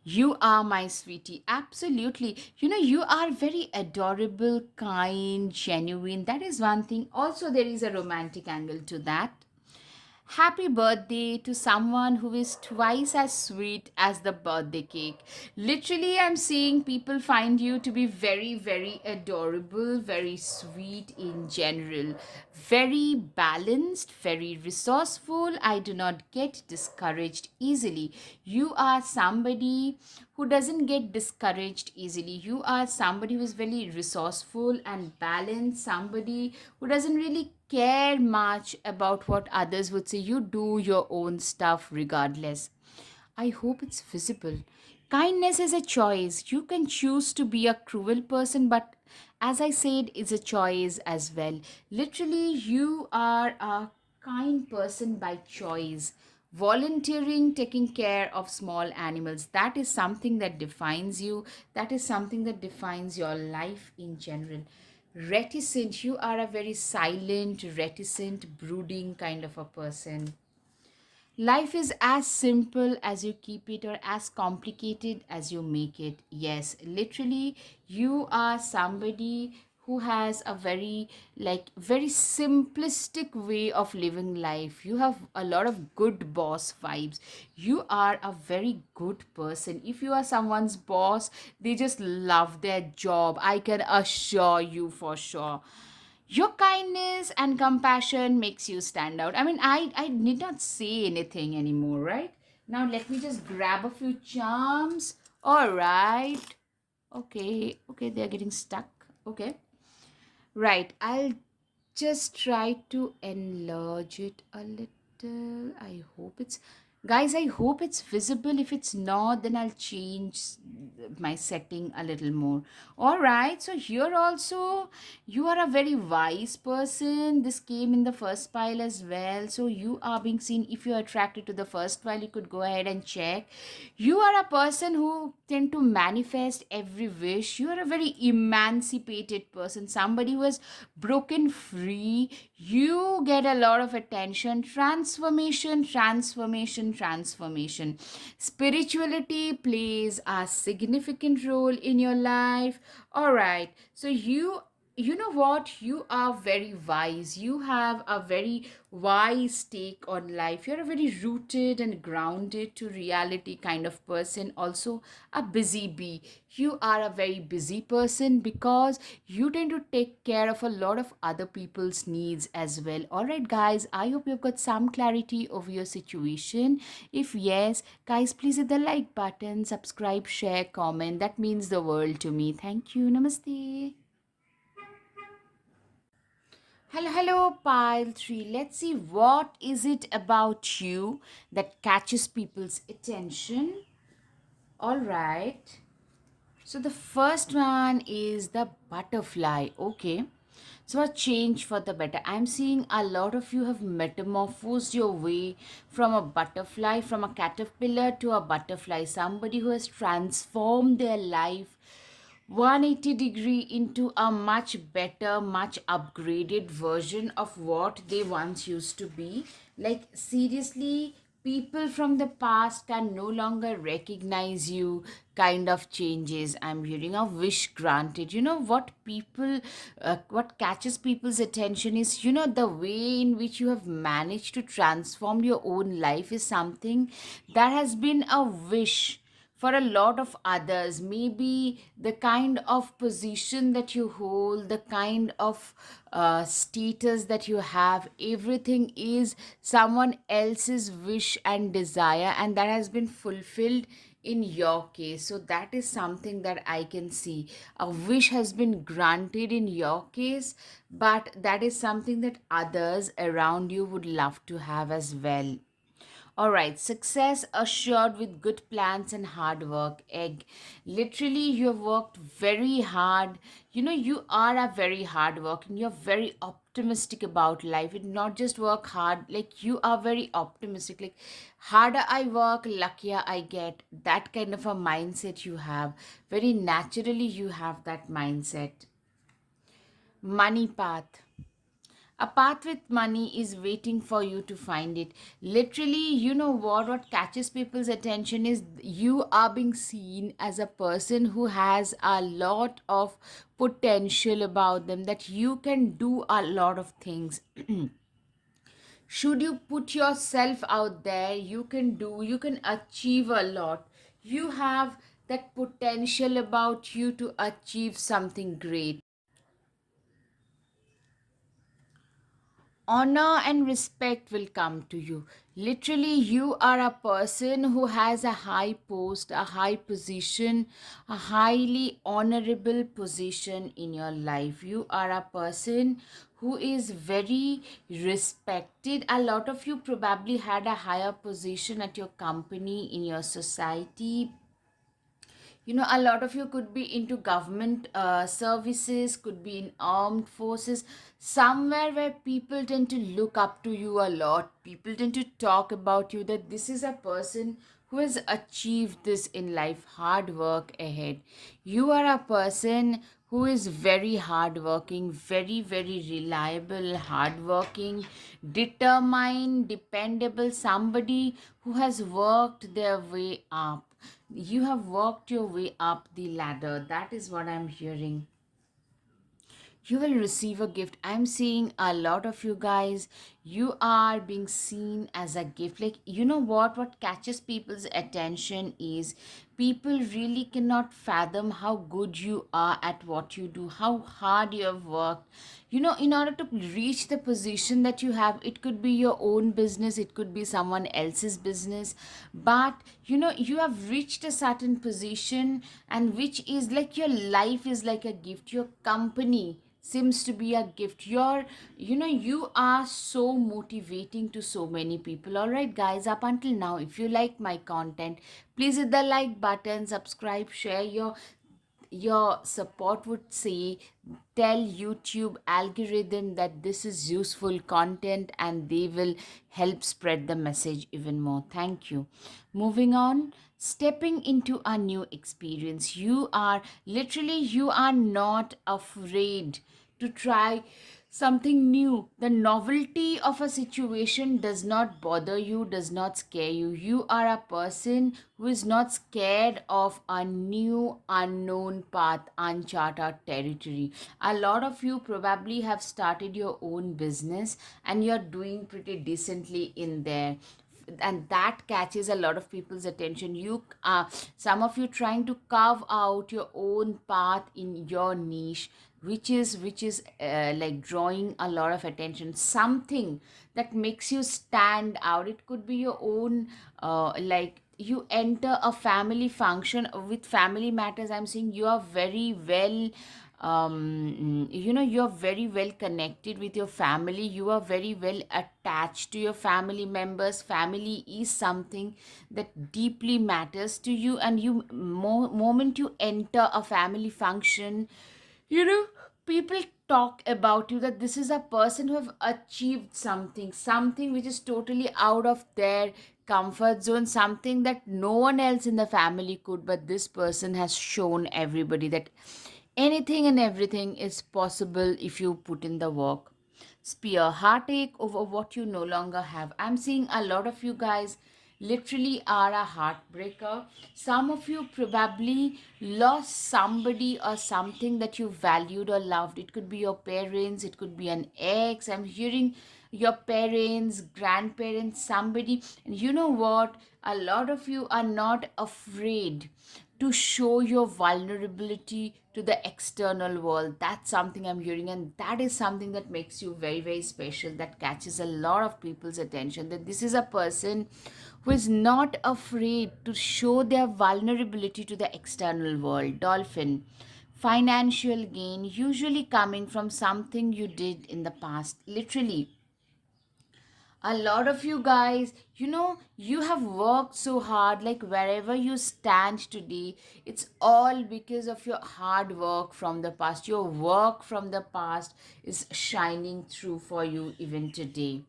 You are my sweetie. Absolutely. You are very adorable, kind, genuine. That is one thing. Also, there is a romantic angle to that. Happy birthday to someone who is twice as sweet as the birthday cake. Literally, I'm seeing people find you to be very, very adorable, very sweet in general, very balanced, very resourceful. I do not get discouraged easily. You are somebody who doesn't get discouraged easily. You are somebody who is very resourceful and balanced, somebody who doesn't really care much about what others would say. You do your own stuff regardless. I hope it's visible. Kindness is a choice. You can choose to be a cruel person, but as I said, it's a choice as well. Literally, you are a kind person by choice. Volunteering, taking care of small animals, that is something that defines you. That is something that defines your life in general. Reticent, you are a very silent, reticent, brooding kind of a person. Life is as simple as you keep it or as complicated as you make it. Yes, literally, you are somebody who has a very, like, very simplistic way of living life. You have a lot of good boss vibes. You are a very good person. If you are someone's boss, they just love their job. I can assure you for sure. Your kindness and compassion makes you stand out. I mean, I need not say anything anymore, right? Now let me just grab a few charms. All right. Okay, they're getting stuck. Okay. Right. I'll just try to enlarge it a little. I hope it's, guys, I hope it's visible. If it's not, then I'll change my setting a little more. All right, so here also, you are a very wise person. This came in the first pile as well. So you are being seen. If you're attracted to the first pile, you could go ahead and check. You are a person who tend to manifest every wish. You are a very emancipated person, somebody who has broken free. You get a lot of attention. Transformation, transformation, transformation. Spirituality plays a significant role in your life. All right, so you know what, you are very wise. You have a very wise take on life. You're a very rooted and grounded to reality kind of person. Also a busy bee. You are a very busy person because you tend to take care of a lot of other people's needs as well. All right, guys, I hope you've got some clarity over your situation. If yes, guys, please hit the like button, subscribe, share, comment. That means the world to me. Thank you. Namaste. Hello, pile 3. Let's see, what is it about you that catches people's attention. All right. So the first one is the butterfly. Okay. So a change for the better. I'm seeing a lot of you have metamorphosed your way from a butterfly, from a caterpillar to a butterfly. Somebody who has transformed their life 180 degree into a much better, much upgraded version of what they once used to be. Like, seriously, people from the past can no longer recognize you, kind of changes. I'm hearing a wish granted. You know what people, what catches people's attention is, the way in which you have managed to transform your own life is something that has been a wish for a lot of others. Maybe the kind of position that you hold, the kind of status that you have, everything is someone else's wish and desire, and that has been fulfilled in your case. So that is something that I can see. A wish has been granted in your case, but that is something that others around you would love to have as well. All right, success assured with good plans and hard work. Egg. Literally, you have worked very hard. You are a very hard working. You're very optimistic about life. It not just work hard, like you are very optimistic. Like, harder I work, luckier I get. That kind of a mindset you have. Very naturally, you have that mindset. Money path. A path with money is waiting for you to find it. Literally, you know what catches people's attention is you are being seen as a person who has a lot of potential about them, that you can do a lot of things. Should you put yourself out there, you can achieve a lot. You have that potential about you to achieve something great. Honor and respect will come to you. Literally, you are a person who has a high post, a high position, a highly honorable position in your life. You are a person who is very respected. A lot of you probably had a higher position at your company, in your society. A lot of you could be into government services, could be in armed forces, somewhere where people tend to look up to you a lot. People tend to talk about you, that this is a person who has achieved this in life. Hard work ahead. You are a person who is very hardworking, very, very reliable, hardworking, determined, dependable, somebody who has worked their way up. You have worked your way up the ladder. That is what I'm hearing. You will receive a gift. I'm seeing a lot of you guys, you are being seen as a gift. Like, what catches people's attention is people really cannot fathom how good you are at what you do, how hard you have worked. In order to reach the position that you have, it could be your own business, it could be someone else's business, but you have reached a certain position, and which is like your life is like a gift. Your company seems to be a gift. You are so motivating to so many people. All right, guys, up until now, if you like my content, please hit the like button, subscribe, share. Your support would say, tell YouTube algorithm that this is useful content, and they will help spread the message even more. Thank you. Moving on, stepping into a new experience. You are not afraid to try something new. The novelty of a situation does not bother you, does not scare you. You are a person who is not scared of a new unknown path, uncharted territory. A lot of you probably have started your own business, and you're doing pretty decently in there, and that catches a lot of people's attention. Some of you trying to carve out your own path in your niche, which is like drawing a lot of attention. Something that makes you stand out. It could be your own, like you enter a family function with family matters. I'm saying you are very well, you're very well connected with your family. You are very well attached to your family members. Family is something that deeply matters to you, and moment you enter a family function, you know people talk about you that this is a person who have achieved something which is totally out of their comfort zone, something that no one else in the family could, but this person has shown everybody that anything and everything is possible if you put in the work. Spear heartache over what you no longer have. I'm seeing a lot of you guys literally are a heartbreaker. Some of you probably lost somebody or something that you valued or loved. It could be your parents, it could be an ex. I'm hearing your parents, grandparents, somebody. And you know what? A lot of you are not afraid to show your vulnerability to the external world. That's something I'm hearing, and that is something that makes you very, very special, that catches a lot of people's attention. That this is a person who is not afraid to show their vulnerability to the external world. Dolphin. Financial gain, usually coming from something you did in the past. Literally, a lot of you guys, you have worked so hard, like wherever you stand today, it's all because of your hard work from the past. Your work from the past is shining through for you even today.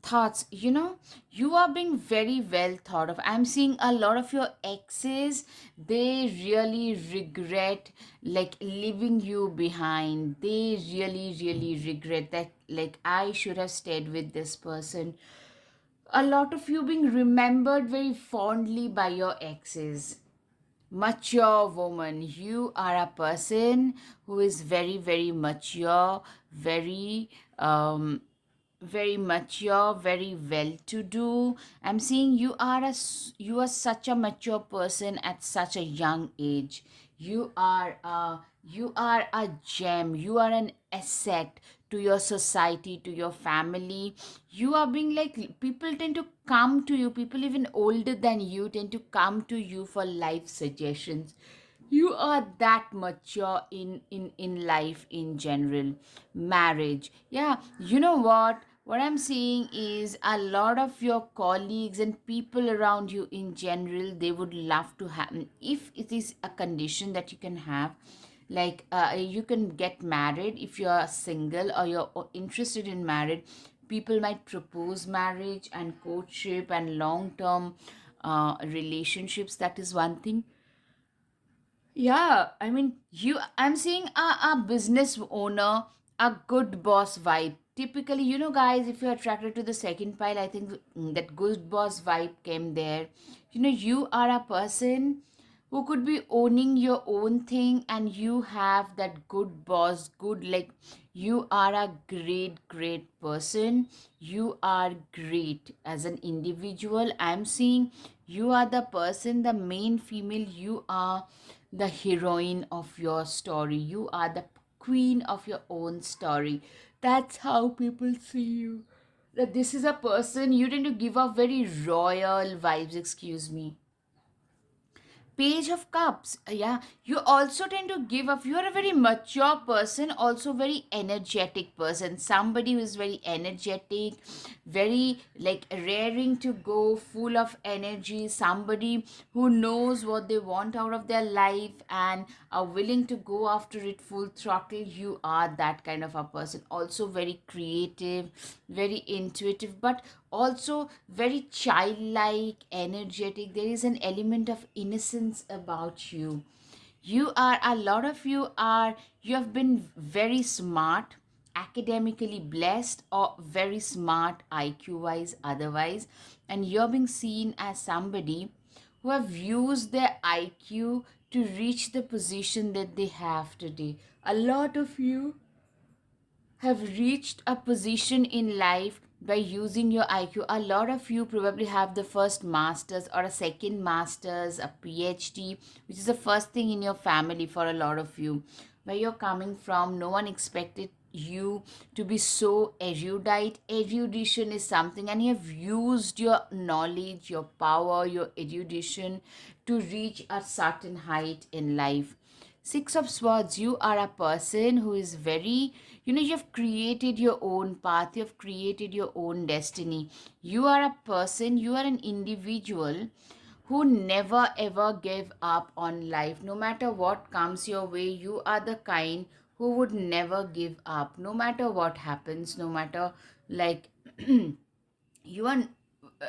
Thoughts, you are being very well thought of. I'm seeing a lot of your exes, they really regret like leaving you behind. They really, really regret that, like, I should have stayed with this person. A lot of you being remembered very fondly by your exes. Mature woman, you are a person who is very, very mature, very mature, very well to do. I'm seeing you are such a mature person at such a young age. You are a gem. You are an asset to your society, to your family. You are being like, people tend to come to you, people even older than you tend to come to you for life suggestions. You are that mature in life in general. Marriage, yeah, you know what I'm seeing is a lot of your colleagues and people around you in general, they would love to have, if it is a condition that you can have, like you can get married if you're single or you're interested in marriage. People might propose marriage and courtship and long term relationships. That is one thing. Yeah, I mean, I'm seeing a business owner, a good boss vibe. Typically, guys, if you're attracted to the second pile, I think that good boss vibe came there. You are a person who could be owning your own thing, and you have that good boss, good, like, you are a great, great person. You are great as an individual. I'm seeing you are the person, the main female, you are the heroine of your story. You are the queen of your own story. That's how people see you. That this is a person you tend to give off very royal vibes, excuse me. Page of Cups. Yeah, you also tend to give up. You are a very mature person, also very energetic person. Somebody who is very energetic, very like raring to go, full of energy. Somebody who knows what they want out of their life and are willing to go after it full throttle. You are that kind of a person. Also very creative, very intuitive, but also very childlike, energetic. There is an element of innocence about you. A lot of you have been very smart, academically blessed, or very smart IQ wise, otherwise, and you're being seen as somebody who have used their IQ to reach the position that they have today. A lot of you have reached a position in life by using your IQ. A lot of you probably have the first master's or a second master's, a PhD, which is the first thing in your family for a lot of you. Where you're coming from, no one expected you to be so erudite. Erudition is something, and you have used your knowledge, your power, your erudition to reach a certain height in life. Six of Swords, you are a person who is very, you've created your own path, you've created your own destiny. You are a person, you are an individual who never ever gave up on life. No matter what comes your way, you are the kind who would never give up no matter what happens, no matter, like, you are,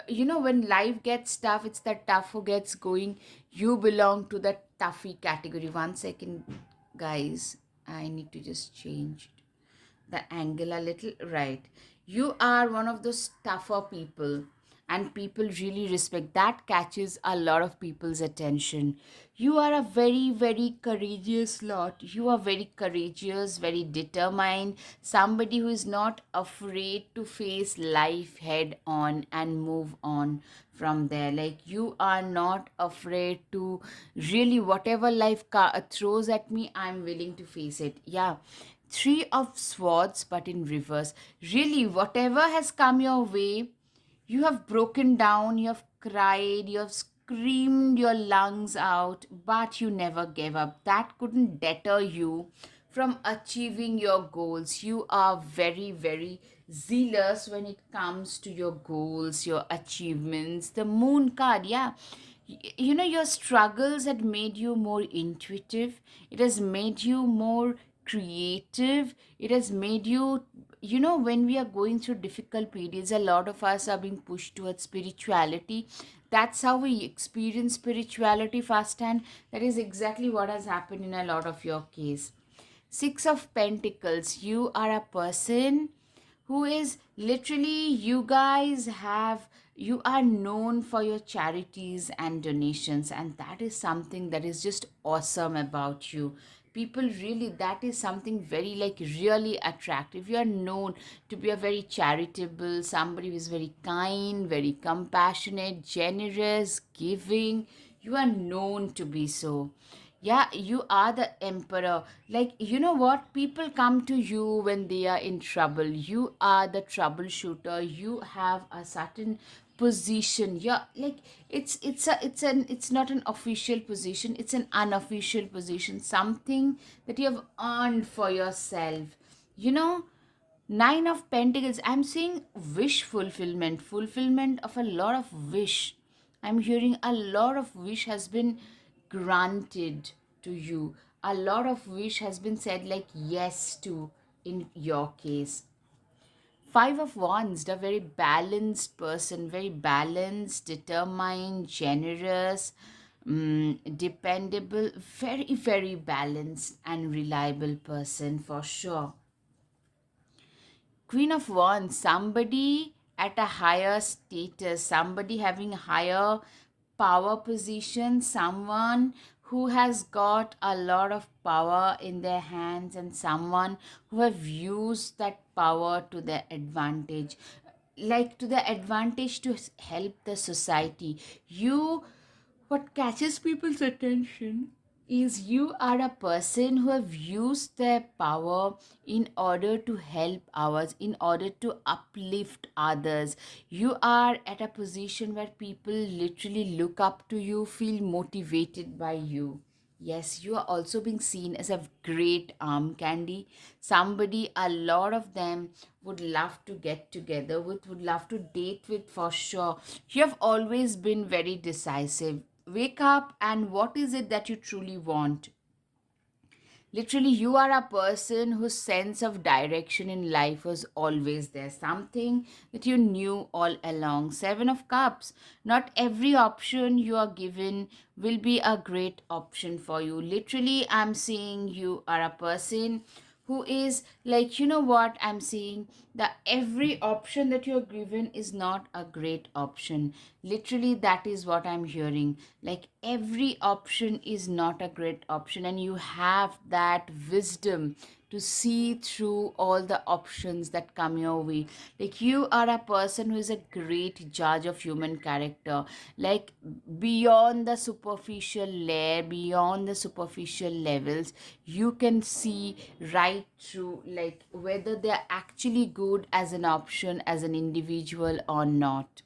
when life gets tough, it's the tough who gets going. You belong to the toughy category. 1 second, guys, I need to just change the angle a little. Right, you are one of those tougher people, and people really respect that. Catches a lot of people's attention. You are a very, very courageous lot. You are very courageous, very determined, somebody who is not afraid to face life head on and move on from there. Like, you are not afraid to, really, whatever life throws at me, I'm willing to face it. Yeah, Three of Swords, but in reverse. Really, whatever has come your way, you have broken down, you have cried, you have screamed your lungs out, but you never gave up. That couldn't deter you from achieving your goals. You are very, very zealous when it comes to your goals, your achievements. The Moon card, yeah. Your struggles had made you more intuitive. It has made you more creative. It has made you, when we are going through difficult periods, a lot of us are being pushed towards spirituality. That's how we experience spirituality firsthand. That is exactly what has happened in a lot of your case. Six of Pentacles, you are a person who is literally, you are known for your charities and donations, and that is something that is just awesome about you. People really, that is something very, like, really attractive. You are known to be a very charitable, somebody who is very kind, very compassionate, generous, giving. You are known to be so. Yeah, you are the emperor. Like, you know what? People come to you when they are in trouble. You are the troubleshooter. You have a certain position. Yeah, like, it's not an official position. It's an unofficial position. Something that you have earned for yourself. You know, Nine of Pentacles. I'm seeing wish fulfillment, fulfillment of a lot of wish. I'm hearing a lot of wish has been granted to you. A lot of wish has been said, like, yes to, in your case. Five of Wands, the very balanced person, very balanced, determined, generous, dependable, very, very balanced and reliable person for sure. Queen of Wands, somebody at a higher status, somebody having higher power position, someone who has got a lot of power in their hands, and someone who have used that power to their advantage, like to the advantage to help the society. What catches people's attention is you are a person who have used their power in order to help others, in order to uplift others. You are at a position where people literally look up to you, feel motivated by you. Yes, you are also being seen as a great arm candy. Somebody, a lot of them would love to get together with, would love to date with for sure. You have always been very decisive. Wake up, and what is it that you truly want? Literally, you are a person whose sense of direction in life was always there. Something that you knew all along. Seven of Cups. Not every option you are given will be a great option for you. Literally, I'm seeing you are a person who is, like, what I'm seeing, that every option that you're given is not a great option. Literally, that is what I'm hearing. Like, every option is not a great option, and you have that wisdom to see through all the options that come your way. Like, you are a person who is a great judge of human character. Like, beyond the superficial layer, beyond the superficial levels, you can see right through, like, whether they're actually good as an option, as an individual, or not.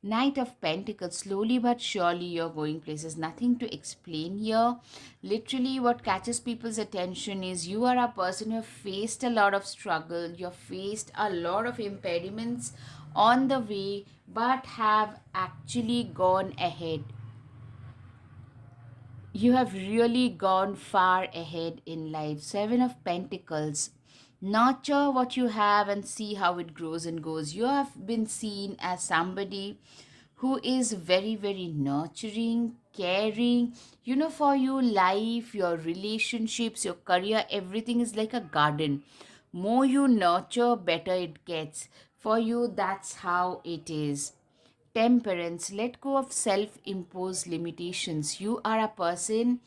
Knight of Pentacles, slowly but surely you're going places. Nothing to explain here. Literally, what catches people's attention is you are a person who have faced a lot of struggle, you've faced a lot of impediments on the way, but have actually gone ahead. you have really gone far ahead in life. Seven of Pentacles. Nurture what you have and see how it grows and goes. You have been seen as somebody who is very, very nurturing, caring. For you, life, your relationships, your career, everything is like a garden. More you nurture, better it gets. For you, that's how it is. Temperance, let go of self imposed limitations. You are a person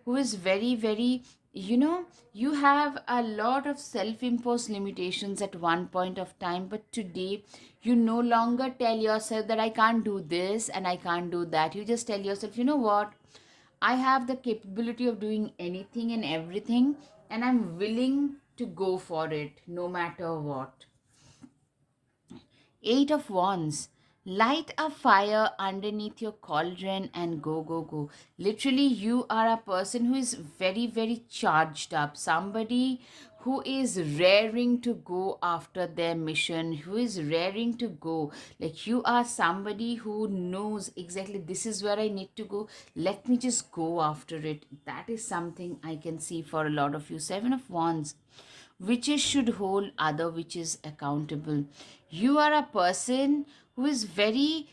who is very, very, you have a lot of self imposed limitations at one point of time, but today you no longer tell yourself that I can't do this and I can't do that. You just tell yourself, you know what? I have the capability of doing anything and everything, and I'm willing to go for it no matter what. Eight of Wands. Light a fire underneath your cauldron and go, go, go. Literally, you are a person who is very, very charged up. Somebody who is raring to go after their mission, who is raring to go. Like you are somebody who knows exactly this is where I need to go. Let me just go after it. That is something I can see for a lot of you. Seven of Wands. Witches should hold other witches accountable. You are a person who is very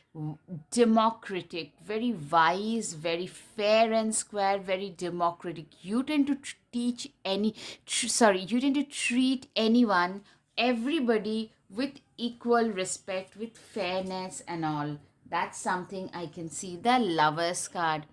democratic, very wise, very fair and square, very democratic. You tend to you tend to treat anyone, everybody with equal respect, with fairness and all. That's something I can see. The Lovers card.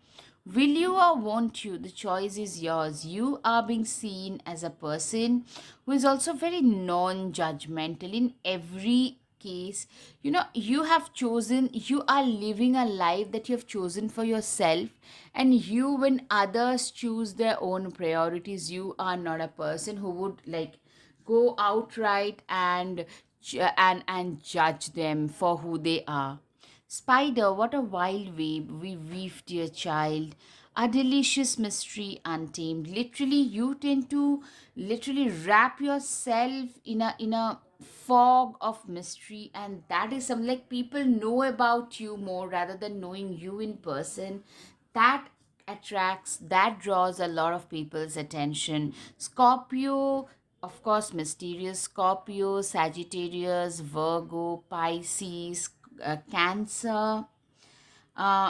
Will you or won't you? The choice is yours. You are being seen as a person who is also very non judgmental in every case. You have chosen, you are living a life that you have chosen for yourself, and you, when others choose their own priorities, you are not a person who would like go outright and judge them for who they are. Spider, what a wild web we weave, dear child. A delicious mystery untamed. Literally, you tend to literally wrap yourself in a fog of mystery, and that is something like people know about you more rather than knowing you in person. That attracts, that draws a lot of people's attention. Scorpio, of course, mysterious. Scorpio, Sagittarius, Virgo, Pisces, Cancer,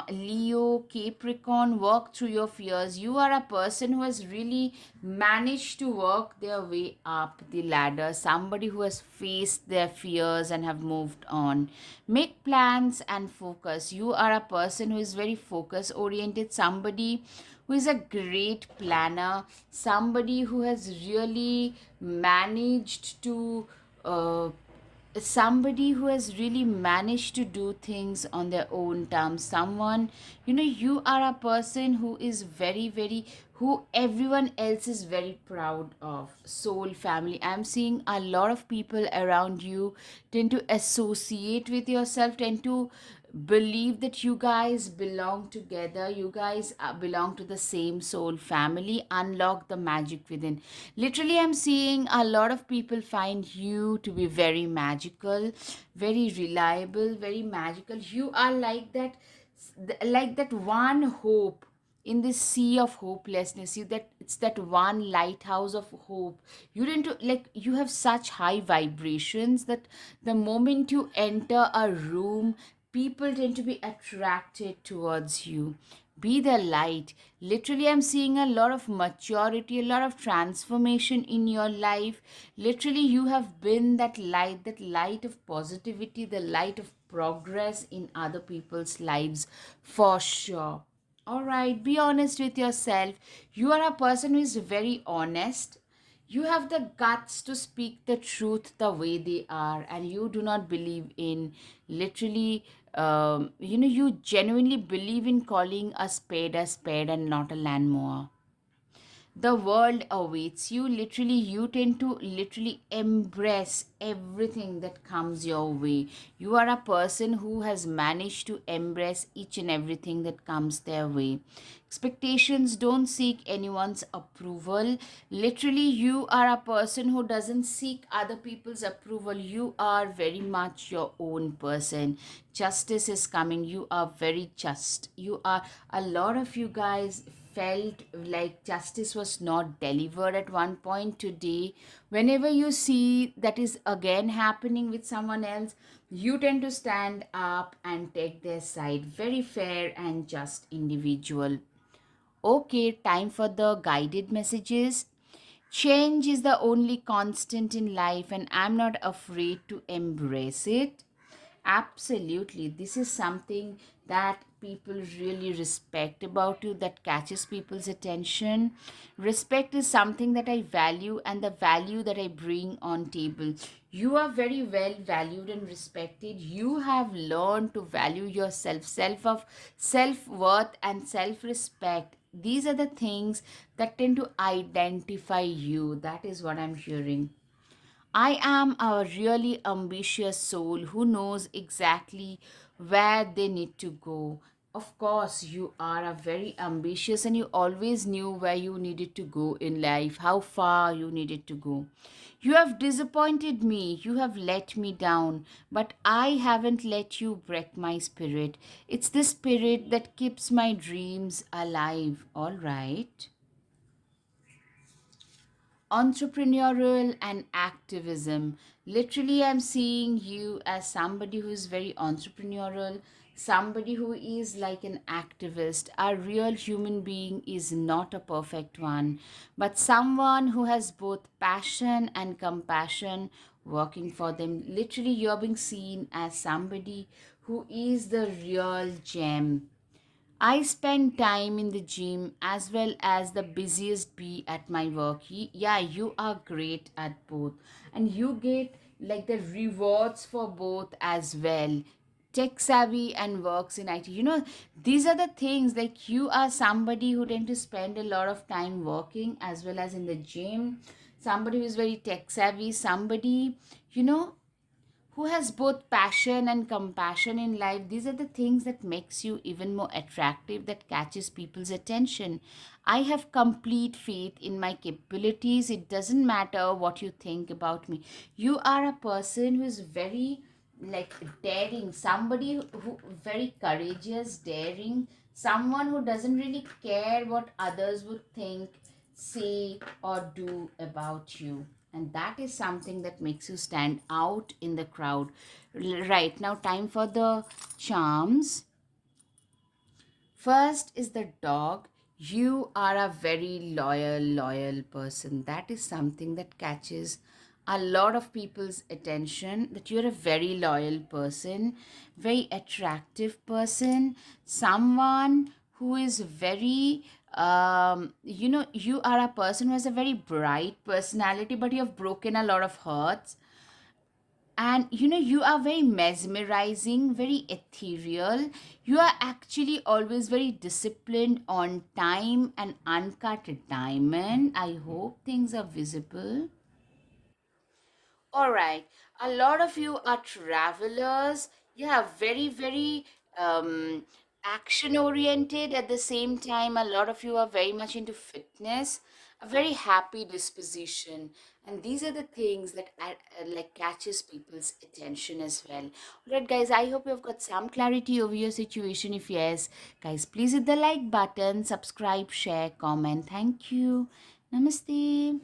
Leo, Capricorn, work through your fears. You are a person who has really managed to work their way up the ladder, somebody who has faced their fears and have moved on. Make plans and focus. You are a person who is very focus oriented, somebody who is a great planner, somebody who has really managed to somebody who has really managed to do things on their own terms. Someone, you are a person who is very, very, who everyone else is very proud of. Soul family, I'm seeing a lot of people around you tend to associate with yourself, tend to believe that you guys belong together, you guys belong to the same soul family. Unlock the magic within. Literally, I'm seeing a lot of people find you to be very magical, very reliable, very magical. You are like that one hope in this sea of hopelessness. You that It's that one lighthouse of hope. You didn't like, you have such high vibrations that the moment you enter a room, people tend to be attracted towards you. Be the light. Literally, I'm seeing a lot of maturity, a lot of transformation in your life. Literally, you have been that light of positivity, the light of progress in other people's lives, for sure. All right, be honest with yourself. You are a person who is very honest. You have the guts to speak the truth the way they are, and you do not believe in literally, you genuinely believe in calling a spade and not a landmower. The world awaits you. Literally, you tend to literally embrace everything that comes your way. You are a person who has managed to embrace each and everything that comes their way. Expectations, don't seek anyone's approval. Literally, you are a person who doesn't seek other people's approval. You are very much your own person. Justice is coming. You are very just. You are, a lot of you guys felt like justice was not delivered at one point. Today, whenever you see that is again happening with someone else, you tend to stand up and take their side. Very fair and just individual. Okay, time for the guided messages. Change is the only constant in life, and I'm not afraid to embrace it. Absolutely. This is something that people really respect about you, that catches people's attention. Respect is something that I value and the value that I bring on table. You are very well valued and respected. You have learned to value yourself, self-worth and self-respect. These are the things that tend to identify you. That is what I'm hearing. I am a really ambitious soul who knows exactly where they need to go. Of course, you are a very ambitious and you always knew where you needed to go in life, how far you needed to go. You have disappointed me, you have let me down, but I haven't let you break my spirit. It's the spirit that keeps my dreams alive, all right? Entrepreneurial and activism. Literally, I'm seeing you as somebody who is very entrepreneurial, somebody who is like an activist. A real human being is not a perfect one, but someone who has both passion and compassion working for them. Literally, you're being seen as somebody who is the real gem. I spend time in the gym as well as the busiest bee at my work. Yeah, you are great at both. And you get like the rewards for both as well. Tech savvy and works in IT. These are the things like you are somebody who tend to spend a lot of time working as well as in the gym. Somebody who is very tech savvy, somebody, you know, who has both passion and compassion in life. These are the things that makes you even more attractive, that catches people's attention. I have complete faith in my capabilities. It doesn't matter what you think about me. You are a person who is very like daring, somebody who very courageous, daring, someone who doesn't really care what others would think, say or do about you, and that is something that makes you stand out in the crowd. Right now, time for the charms. First is the dog. You are a very loyal person. That is something that catches a lot of people's attention, that you're a very loyal person, very attractive person, someone who is very you are a person who has a very bright personality, but you have broken a lot of hearts. And you are very mesmerizing, very ethereal. You are actually always very disciplined, on time, and uncut diamond. I hope things are visible. All right. A lot of you are travelers. Yeah, very, very action oriented. At the same time, a lot of you are very much into fitness, a very happy disposition. And these are the things that like catches people's attention as well. All right, guys, I hope you've got some clarity over your situation. If yes, guys, please hit the like button, subscribe, share, comment. Thank you. Namaste.